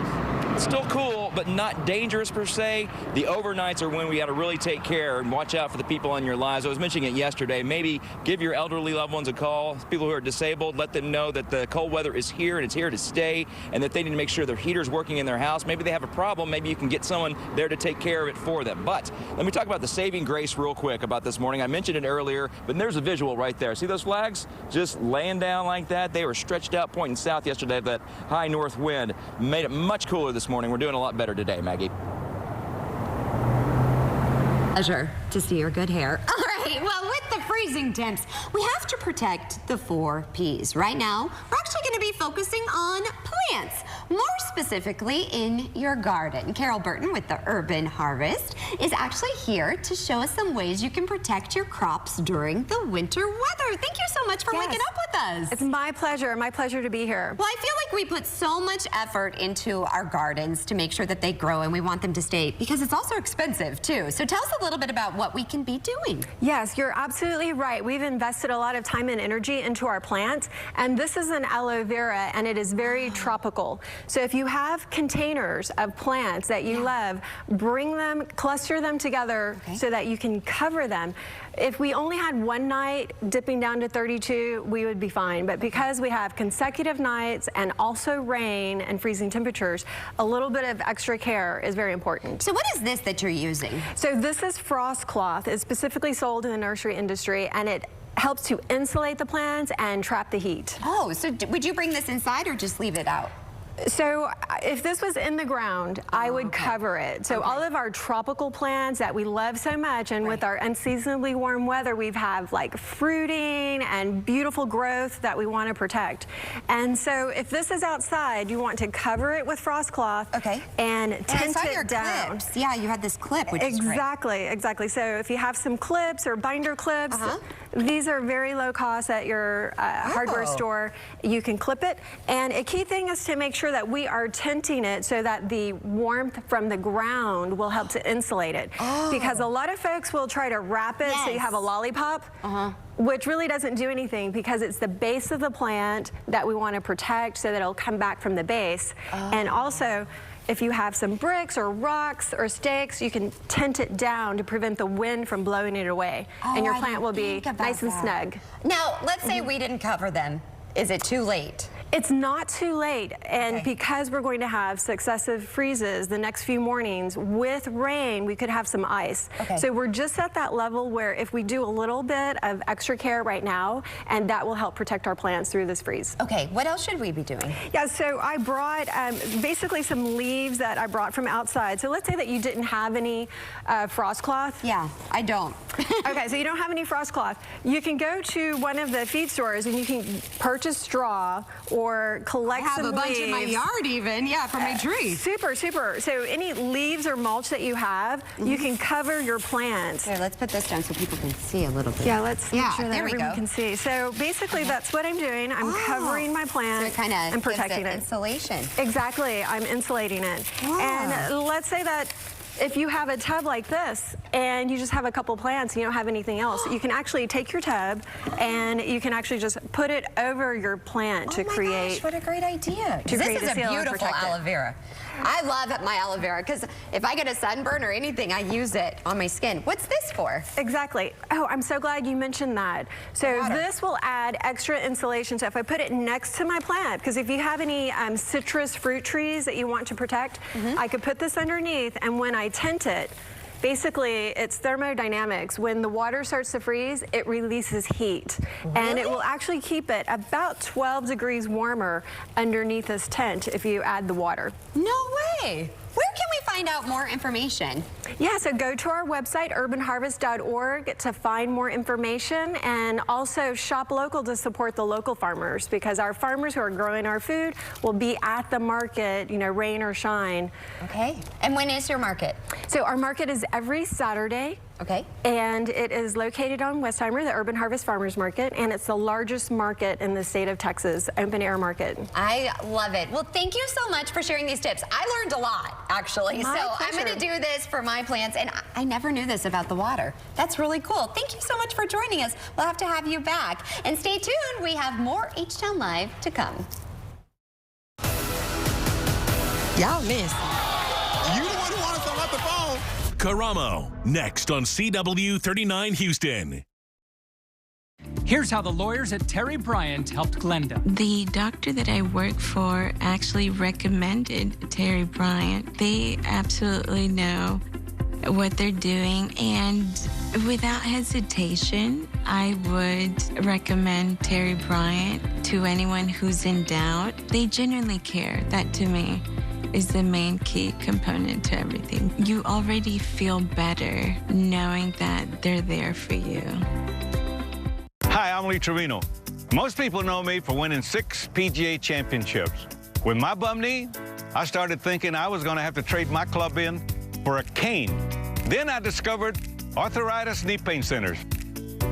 still cool but not dangerous per se. The overnights are when we got to really take care and watch out for the people in your lives. I was mentioning it yesterday. Maybe give your elderly loved ones a call, people who are disabled, let them know that the cold weather is here and it's here to stay and that they need to make sure their heater's working in their house. Maybe they have a problem. Maybe you can get someone there to take care of it for them. But let me talk about the saving grace real quick about this morning. I mentioned it earlier, but there's a visual right there. See those flags? Just laying down like that. They were stretched out pointing south yesterday. That high north wind made it much cooler this morning. We're doing a lot better today, Maggie. Pleasure to see your good hair. All right, well, with the freezing temps, we have to protect the 4 Ps. Right now, we're actually going to be focusing on plants, more specifically in your garden. Carol Burton with the Urban Harvest is actually here to show us some ways you can protect your crops during the winter weather. Thank you so much for waking up with us. It's my pleasure to be here. Well, I feel like we put so much effort into our gardens to make sure that they grow and we want them to stay because it's also expensive too. So tell us a little bit about what we can be doing. Yes, you're absolutely right. We've invested a lot of time and energy into our plants, and this is an aloe vera, and it is very tropical. So if you have containers of plants that you love, bring them, cluster them together so that you can cover them. If we only had one night dipping down to 32, we would be fine. But because we have consecutive nights and also rain and freezing temperatures, a little bit of extra care is very important. So what is this that you're using? So this is frost cloth. It's specifically sold in the nursery industry, and it helps to insulate the plants and trap the heat. Oh, so would you bring this inside or just leave it out? So if this was in the ground, I would cover it. So all of our tropical plants that we love so much, and with our unseasonably warm weather, we have like fruiting and beautiful growth that we want to protect. And so if this is outside, you want to cover it with frost cloth and tint it down. Clips. Yeah, you had this clip, which is great. Exactly. So if you have some clips or binder clips, these are very low cost at your hardware store. You can clip it. And a key thing is to make sure that we are tinting it so that the warmth from the ground will help to insulate it. Because a lot of folks will try to wrap it so you have a lollipop. which really doesn't do anything because it's the base of the plant that we want to protect so that it'll come back from the base. And also, if you have some bricks or rocks or stakes, you can tent it down to prevent the wind from blowing it away. And your plant will be nice and snug. Now, let's say we didn't cover them. Is it too late? It's not too late, and because we're going to have successive freezes the next few mornings with rain, we could have some ice. So we're just at that level where if we do a little bit of extra care right now, and that will help protect our plants through this freeze. Okay, what else should we be doing? Yeah, so I brought basically some leaves that I brought from outside. So let's say that you didn't have any frost cloth. Yeah, I don't. Okay, so you don't have any frost cloth. You can go to one of the feed stores and you can purchase straw or collect some leaves. I have a bunch in my yard even, from my trees. Super. So any leaves or mulch that you have, you can cover your plants. Here, let's put this down so people can see a little bit. Yeah, let's make sure that everyone can see. So basically that's what I'm doing. I'm covering my plant and protecting it. Insulation. Exactly, I'm insulating it. And let's say that if you have a tub like this and you just have a couple plants and you don't have anything else, you can actually take your tub and you can actually just put it over your plant to create. Gosh, what a great idea. To This create is a seal and beautiful protect it. aloe vera. I love my aloe vera because if I get a sunburn or anything, I use it on my skin. What's this for? Exactly. Oh, I'm so glad you mentioned that. So this will add extra insulation. So if I put it next to my plant, because if you have any citrus fruit trees that you want to protect, I could put this underneath, and when I tent it, basically, it's thermodynamics. When the water starts to freeze, it releases heat. And it will actually keep it about 12 degrees warmer underneath this tent if you add the water. No way. Where can we find out more information? Yeah, so go to our website, urbanharvest.org, to find more information, and also shop local to support the local farmers, because our farmers who are growing our food will be at the market, rain or shine. Okay. And when is your market? So our market is every Saturday. Okay. And it is located on Westheimer, the Urban Harvest Farmers Market, and it's the largest market in the state of Texas, open air market. I love it. Well, thank you so much for sharing these tips. I learned a lot, actually. My so pleasure. I'm going to do this for my plants, and I never knew this about the water. That's really cool. Thank you so much for joining us. We'll have to have you back. And stay tuned. We have more H-Town Live to come. Y'all miss. You the one who wanted to let the phone. Karamo, next on CW39 Houston. Here's how the lawyers at Terry Bryant helped Glenda. The doctor that I work for actually recommended Terry Bryant. They absolutely know what they're doing, and without hesitation, I would recommend Terry Bryant to anyone who's in doubt. They genuinely care. That, to me, is the main key component to everything. You already feel better knowing that they're there for you. Hi, I'm Lee Trevino. Most people know me for winning 6 PGA championships. With my bum knee, I started thinking I was going to have to trade my club in for a cane. Then I discovered Arthritis Knee Pain Centers.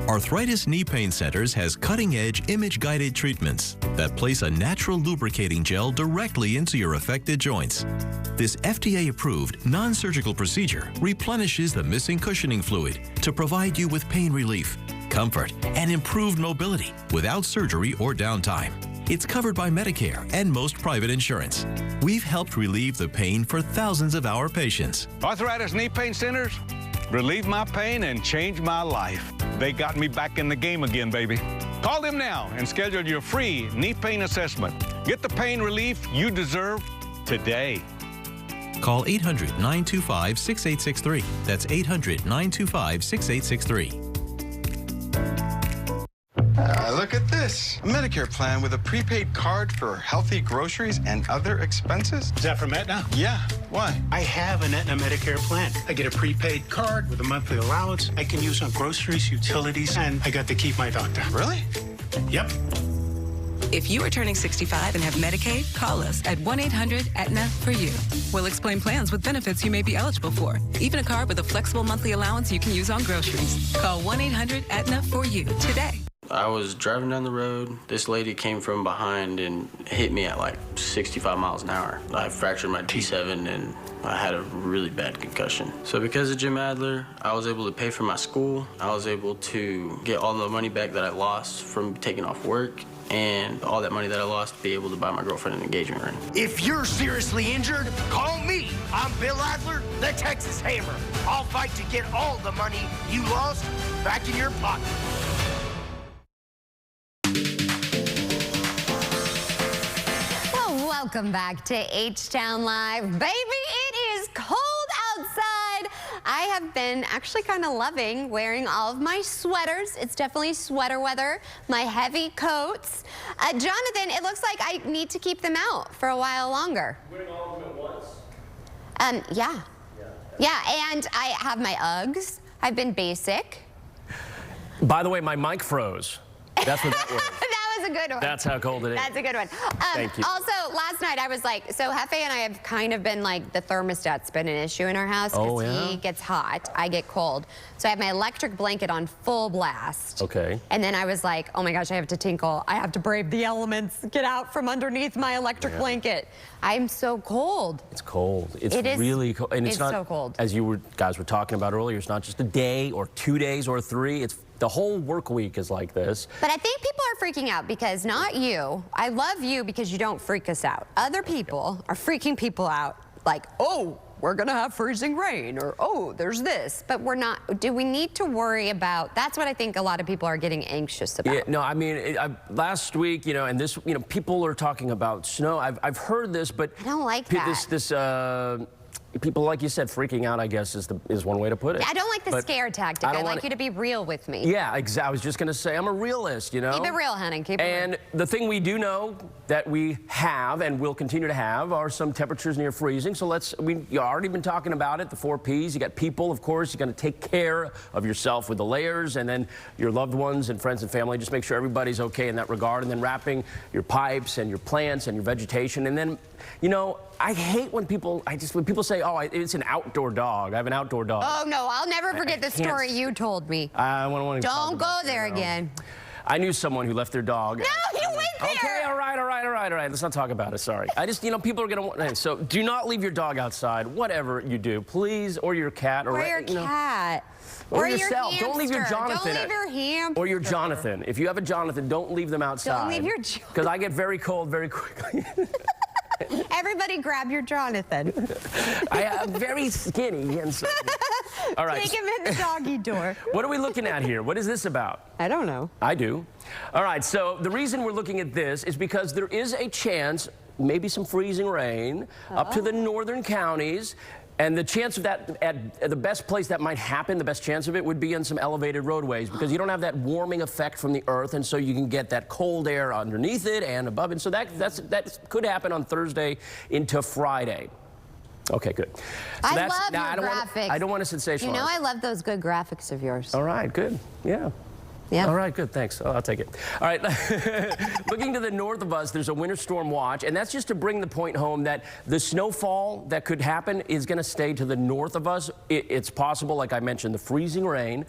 Arthritis Knee Pain Centers has cutting-edge image-guided treatments that place a natural lubricating gel directly into your affected joints. This FDA-approved, non-surgical procedure replenishes the missing cushioning fluid to provide you with pain relief, comfort, and improved mobility without surgery or downtime. It's covered by Medicare and most private insurance. We've helped relieve the pain for thousands of our patients. Arthritis Knee Pain Centers relieved my pain and changed my life. They got me back in the game again, baby. Call them now and schedule your free knee pain assessment. Get the pain relief you deserve today. Call 800-925-6863. That's 800-925-6863. Look at this. A Medicare plan with a prepaid card for healthy groceries and other expenses. Is that from Aetna? Yeah. Why? I have an Aetna Medicare plan. I get a prepaid card with a monthly allowance I can use on groceries, utilities, and I got to keep my doctor. Really? Yep. If you are turning 65 and have Medicaid, call us at 1-800-AETNA-FOR-YOU. We'll explain plans with benefits you may be eligible for, even a card with a flexible monthly allowance you can use on groceries. Call 1-800-AETNA-FOR-YOU today. I was driving down the road. This lady came from behind and hit me at like 65 miles an hour. I fractured my T7 and I had a really bad concussion. So because of Jim Adler, I was able to pay for my school. I was able to get all the money back that I lost from taking off work, and all that money that I lost, be able to buy my girlfriend an engagement ring. If you're seriously injured, call me. I'm Bill Adler, the Texas Hammer. I'll fight to get all the money you lost back in your pocket. Welcome back to H-Town Live. Baby, it is cold outside. I have been actually kind of loving wearing all of my sweaters. It's definitely sweater weather, my heavy coats. Jonathan, it looks like I need to keep them out for a while longer. Wearing all of them at once? Yeah, and I have my Uggs. I've been basic. By the way, my mic froze. That's what that was. That was a good one. That's how cold it is. That's a good one. Thank you. Also, last night I was like, so Hefe and I have kind of been like, the thermostat's been an issue in our house because he gets hot, I get cold. So I have my electric blanket on full blast. Okay. And then I was like, oh my gosh, I have to tinkle. I have to brave the elements, get out from underneath my electric blanket. I'm so cold. It's cold. It's It is- really cold. And it's not, so cold. as you guys were talking about earlier, it's not just a day or 2 days or 3. It's the whole work week is like this. But I think people are freaking out because not you. I love you because you don't freak us out. Other people are freaking people out like, oh, we're going to have freezing rain, or, oh, there's this. But we're not. Do we need to worry about? That's what I think a lot of people are getting anxious about. Yeah, no, I mean, last week, and this, people are talking about snow. I've heard this, but I don't like that. People, like you said, freaking out, I guess, is one way to put it. I don't like the scare tactic. I'd like you to be real with me. Yeah, exactly. I was just going to say, I'm a realist, Keep it real, honey. Keep it real. And the thing we do know that we have and will continue to have are some temperatures near freezing. So you've already been talking about it, the 4 Ps. You got people, of course. You're going to take care of yourself with the layers, and then your loved ones and friends and family. Just make sure everybody's okay in that regard. And then wrapping your pipes and your plants and your vegetation. And then, I hate when people say, oh, it's an outdoor dog. I have an outdoor dog. Oh, no, I'll never forget the story you told me. I want to Don't go there again. I knew someone who left their dog. No, you went there. Okay, all right. Let's not talk about it. Sorry. I just, people are going to want. So do not leave your dog outside, whatever you do, please, or your cat, or your cat. Or Your yourself. hamster. Don't leave your Jonathan. Don't leave your hamster. Or your Jonathan. If you have a Jonathan, don't leave them outside. Don't leave your Jonathan. Because I get very cold very quickly. Everybody grab your Jonathan. I am very skinny. And so, all right. Take him in the doggy door. What are we looking at here? What is this about? I don't know. I do. All right, so the reason we're looking at this is because there is a chance, maybe some freezing rain, up to the northern counties. And the chance of that, at the best place that might happen, the best chance of it would be on some elevated roadways, because you don't have that warming effect from the earth, and so you can get that cold air underneath it and above it. So that could happen on Thursday into Friday. Okay, good. So I love your graphics. I don't want to sensationalize. You know I love those good graphics of yours. All right, good. Yeah. Yeah. All right, good, thanks. I'll take it. All right, looking to the north of us, there's a winter storm watch, and that's just to bring the point home that the snowfall that could happen is going to stay to the north of us. It's possible, like I mentioned, the freezing rain,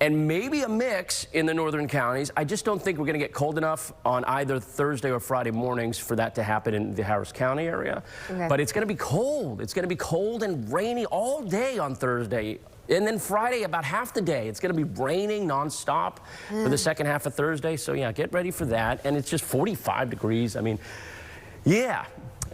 and maybe a mix in the northern counties. I just don't think we're going to get cold enough on either Thursday or Friday mornings for that to happen in the Harris County area. Okay. But it's going to be cold. It's going to be cold and rainy all day on Thursday. And then Friday, about half the day, it's going to be raining nonstop for the second half of Thursday. So, yeah, get ready for that. And it's just 45 degrees. I mean, yeah.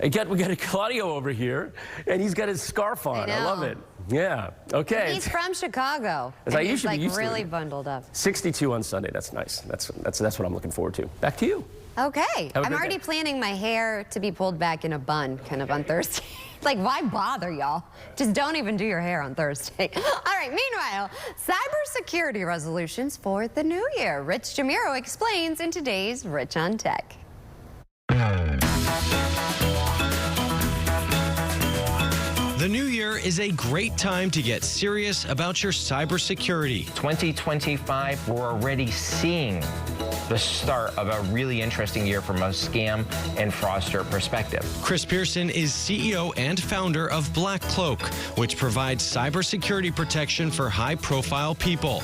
We got Claudio over here, and he's got his scarf on. I love it. Yeah. Okay. He's from Chicago. He's like really bundled up. 62 on Sunday. That's nice. That's what I'm looking forward to. Back to you. Okay. I'm already planning my hair to be pulled back in a bun kind of on Thursday. Like, why bother, y'all? Just don't even do your hair on Thursday. All right, meanwhile, cybersecurity resolutions for the new year. Rich Jamiro explains in today's Rich on Tech. The new year is a great time to get serious about your cybersecurity. 2025, we're already seeing the start of a really interesting year from a scam and fraudster perspective. Chris Pearson is CEO and founder of Black Cloak, which provides cybersecurity protection for high-profile people.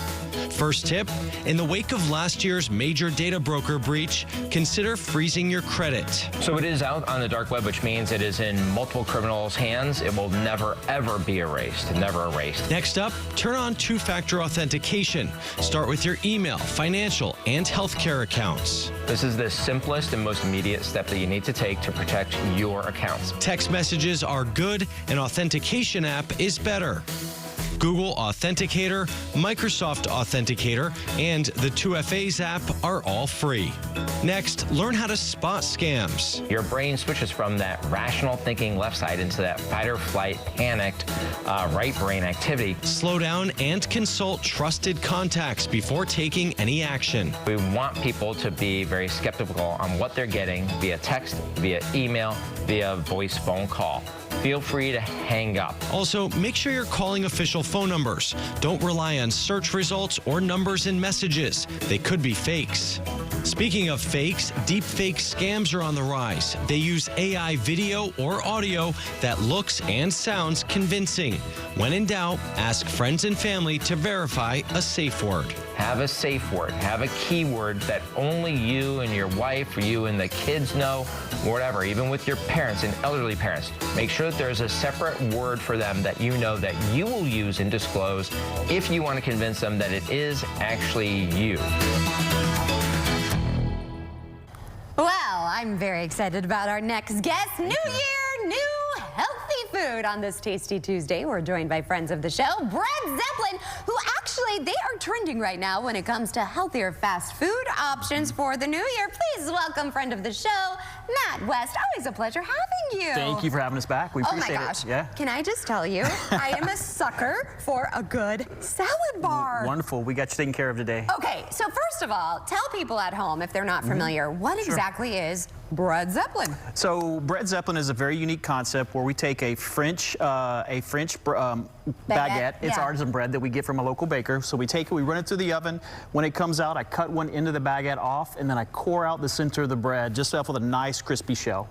First tip, in the wake of last year's major data broker breach, consider freezing your credit. So it is out on the dark web, which means it is in multiple criminals' hands. It will never, ever be erased. Never erased. Next up, turn on two-factor authentication. Start with your email, financial, and healthcare accounts. This is the simplest and most immediate step that you need to take to protect your accounts. Text messages are good, an authentication app is better. Google Authenticator, Microsoft Authenticator, and the 2FA's app are all free. Next, learn how to spot scams. Your brain switches from that rational thinking left side into that fight or flight, panicked right brain activity. Slow down and consult trusted contacts before taking any action. We want people to be very skeptical on what they're getting via text, via email, via voice phone call. Feel free to hang up. Also, make sure you're calling official phone numbers. Don't rely on search results or numbers in messages. They could be fakes. Speaking of fakes, deepfake scams are on the rise. They use AI video or audio that looks and sounds convincing. When in doubt, ask friends and family to verify a safe word. Have a safe word. Have a keyword that only you and your wife or you and the kids know, whatever, even with your parents and elderly parents. Make sure that there's a separate word for them that you know that you will use and disclose if you want to convince them that it is actually you. Well, I'm very excited about our next guest. New year, new healthy food on this Tasty Tuesday. We're joined by friends of the show, Bread Zeppelin, who actually, they are trending right now when it comes to healthier fast food options for the new year. Please welcome friend of the show, Matt West. Always a pleasure having you. Thank you for having us back. We appreciate it. Oh my gosh. Yeah. Can I just tell you, I am a sucker for a good salad bar. Wonderful. We got you taken care of today. Okay, so first of all, tell people at home, if they're not familiar, what exactly is Bread Zeppelin? So Bread Zeppelin is a very unique concept where we take a French baguette. It's artisan bread that we get from a local baker. So we take it, we run it through the oven. When it comes out, I cut one end of the baguette off, and then I core out the center of the bread just off with a nice crispy shell.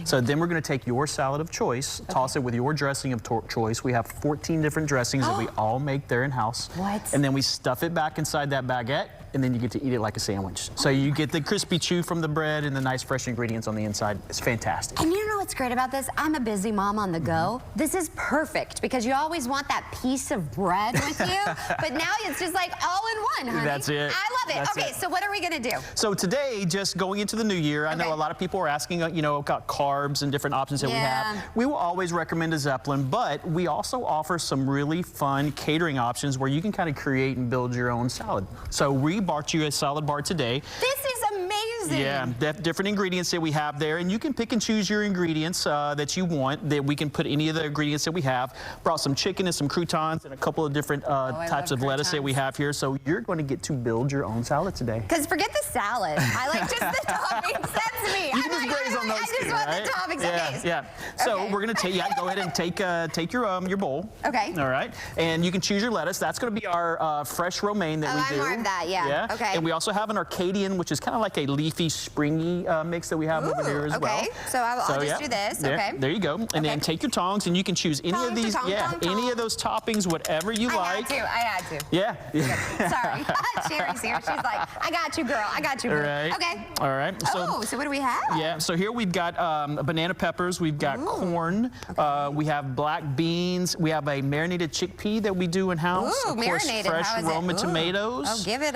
So then we're going to take your salad of choice, toss it with your dressing of choice. We have 14 different dressings that we all make there in-house. What? And then we stuff it back inside that baguette, and then you get to eat it like a sandwich. So you get the crispy chew from the bread and the nice fresh ingredients on the inside. It's fantastic. And you know what's great about this? I'm a busy mom on the go. This is perfect because you always want that piece of bread with you, but now it's just like all in one, honey. That's it. I love it. That's okay, it. so what are we gonna do? So today, just going into the new year, I know a lot of people are asking, you know, about carbs and different options that we have. We will always recommend a Zeppelin, but we also offer some really fun catering options where you can kind of create and build your own salad. So we bought you a salad bar today. This is amazing. Yeah, different ingredients that we have there, and you can pick and choose your ingredients that you want. That we can put any of the ingredients that we have. Brought some chicken and some croutons and a couple of different types of lettuce that we have here. So you're going to get to build your own salad today. Because forget the salad. I like just the toppings. That's me. You can just graze on those I just want the toppings. Yeah, Okay. yeah. So we're going to go ahead and take your bowl. Okay. All right. And you can choose your lettuce. That's going to be our fresh romaine that we do. I'm more of that, yeah. Okay. And we also have an Arcadian, which is kind of like a leafy, springy mix that we have over here as well. Okay. So I'll just do this. Okay. There you go. And then take your tongs, and you can choose any of these. Any of those toppings, whatever you like. I had to. Yeah. Sorry. Sherry's here. She's like, I got you, girl. I got you, girl. Right. Okay. All right. So what do we have? Yeah. So here we've got banana peppers. We've got corn. We have black beans. We have a marinated chickpea that we do in-house. Ooh, of course, marinated. fresh How is Roma it? tomatoes. Oh, give it,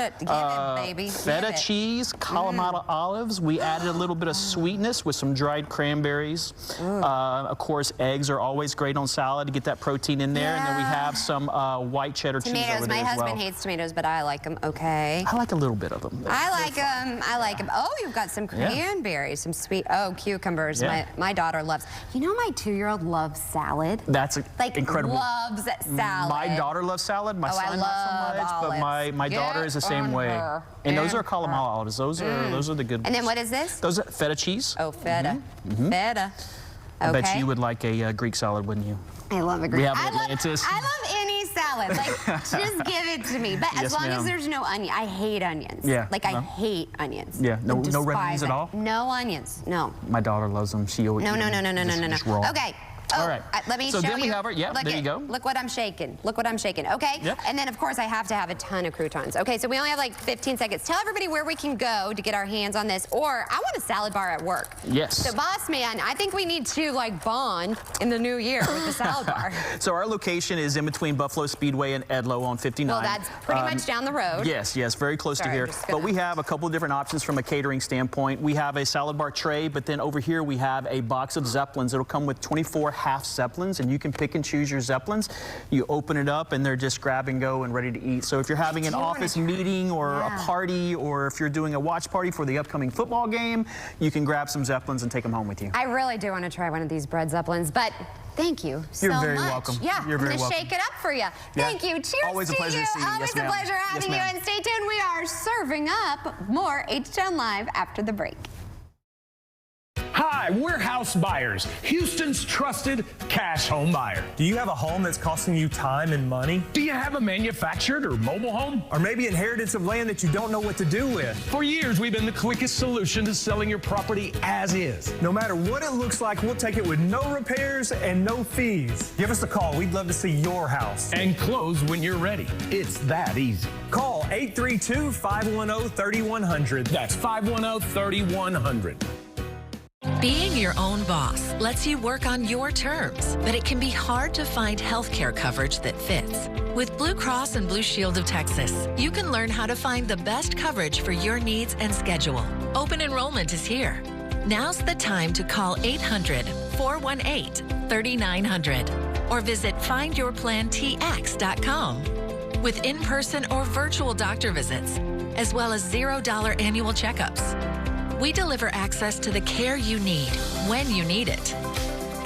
baby. Feta Give it. cheese, Kalamata olives. We added a little bit of sweetness with some dried cranberries. Of course, eggs are always great on salad to get that protein in there. And then we have some white cheddar cheese over there My as well. husband hates tomatoes, but I like them. Okay. I like a little bit of them. I like them. I like them. Oh, you've got some cranberries, some sweet. Oh, cucumbers. Yeah. My daughter loves. You know, my 2-year-old loves salad. That's incredible. Loves salad. My daughter loves salad. My son not so much, but my daughter is the same way. And those are Kalamata olives. Those are the good ones. And then what is this? Those are feta cheese. Oh, feta. Feta. Okay. I bet you would like a Greek salad, wouldn't you? I love a Greek. We have Atlantis. I love any salad. Like, just give it to me. But as long as there's no onion. I hate onions. Yeah. Like, I hate onions. Yeah. No red Despise onions at all? No onions. No. My daughter loves them. She always No. just raw. Okay. All right. Let me so show then we you. have our, yeah, Look there you go. Look what I'm shaking. Look what I'm shaking. Okay. Yep. And then, of course, I have to have a ton of croutons. Okay, so we only have like 15 seconds. Tell everybody where we can go to get our hands on this. Or I want a salad bar at work. Yes. So, boss man, I think we need to like bond in the new year with the salad bar. So our location is in between Buffalo Speedway and Edlow on 59. Well, that's pretty much down the road. Yes, very close to here. But we have a couple of different options from a catering standpoint. We have a salad bar tray, but then over here we have a box of Zeppelins. It'll come with 24 half Zeppelins, and you can pick and choose your Zeppelins. You open it up, and they're just grab and go and ready to eat. So if you're having an office meeting or a party, or if you're doing a watch party for the upcoming football game, you can grab some Zeppelins and take them home with you. I really do want to try one of these bread Zeppelins, but thank you so much. You're very welcome. Yeah, You're very I'm going to shake it up for you. Thank you. Cheers Always a to pleasure you. to see you. Always Yes, a pleasure having you. And stay tuned. We are serving up more H-Town Live after the break. Hi, we're House Buyers, Houston's trusted cash home buyer. Do you have a home that's costing you time and money? Do you have a manufactured or mobile home? Or maybe inheritance of land that you don't know what to do with? For years, we've been the quickest solution to selling your property as is. No matter what it looks like, we'll take it with no repairs and no fees. Give us a call. We'd love to see your house. And close when you're ready. It's that easy. Call 832-510-3100. That's 510-3100. Being your own boss lets you work on your terms, but it can be hard to find healthcare coverage that fits. With Blue Cross and Blue Shield of Texas, you can learn how to find the best coverage for your needs and schedule. Open enrollment is here. Now's the time to call 800-418-3900 or visit findyourplantx.com. With in-person or virtual doctor visits, as well as $0 annual checkups, we deliver access to the care you need when you need it.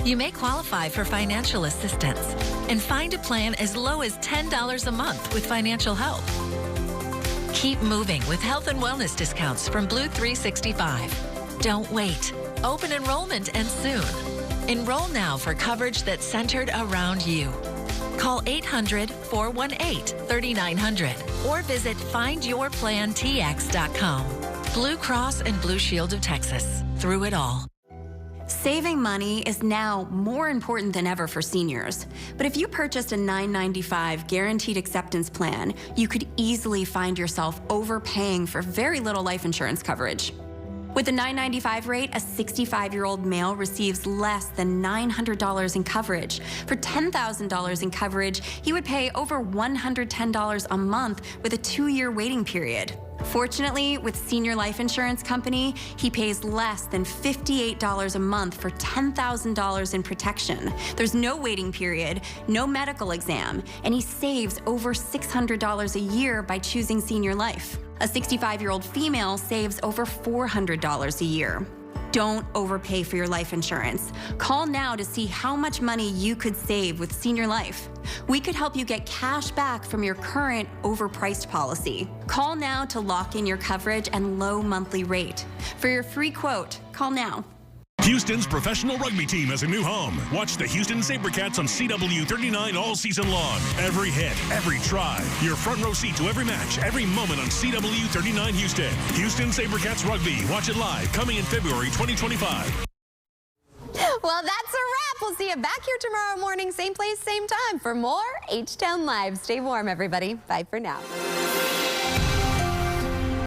You may qualify for financial assistance and find a plan as low as $10 a month with financial help. Keep moving with health and wellness discounts from Blue 365. Don't wait. Open enrollment ends soon. Enroll now for coverage that's centered around you. Call 800-418-3900 or visit findyourplantx.com. Blue Cross and Blue Shield of Texas. Through it all. Saving money is now more important than ever for seniors. But if you purchased a $9.95 guaranteed acceptance plan, you could easily find yourself overpaying for very little life insurance coverage. With the $9.95 rate, a 65-year-old male receives less than $900 in coverage. For $10,000 in coverage, he would pay over $110 a month with a 2-year waiting period. Fortunately, with Senior Life Insurance Company, he pays less than $58 a month for $10,000 in protection. There's no waiting period, no medical exam, and he saves over $600 a year by choosing Senior Life. A 65-year-old female saves over $400 a year. Don't overpay for your life insurance. Call now to see how much money you could save with Senior Life. We could help you get cash back from your current overpriced policy. Call now to lock in your coverage and low monthly rate. For your free quote, call now. Houston's professional rugby team has a new home. Watch the Houston SaberCats on CW39 all season long. Every hit, every try. Your front row seat to every match, every moment on CW39 Houston. Houston SaberCats Rugby. Watch it live, coming in February 2025. Well, that's a wrap. We'll see you back here tomorrow morning, same place, same time, for more H-Town Live. Stay warm, everybody. Bye for now.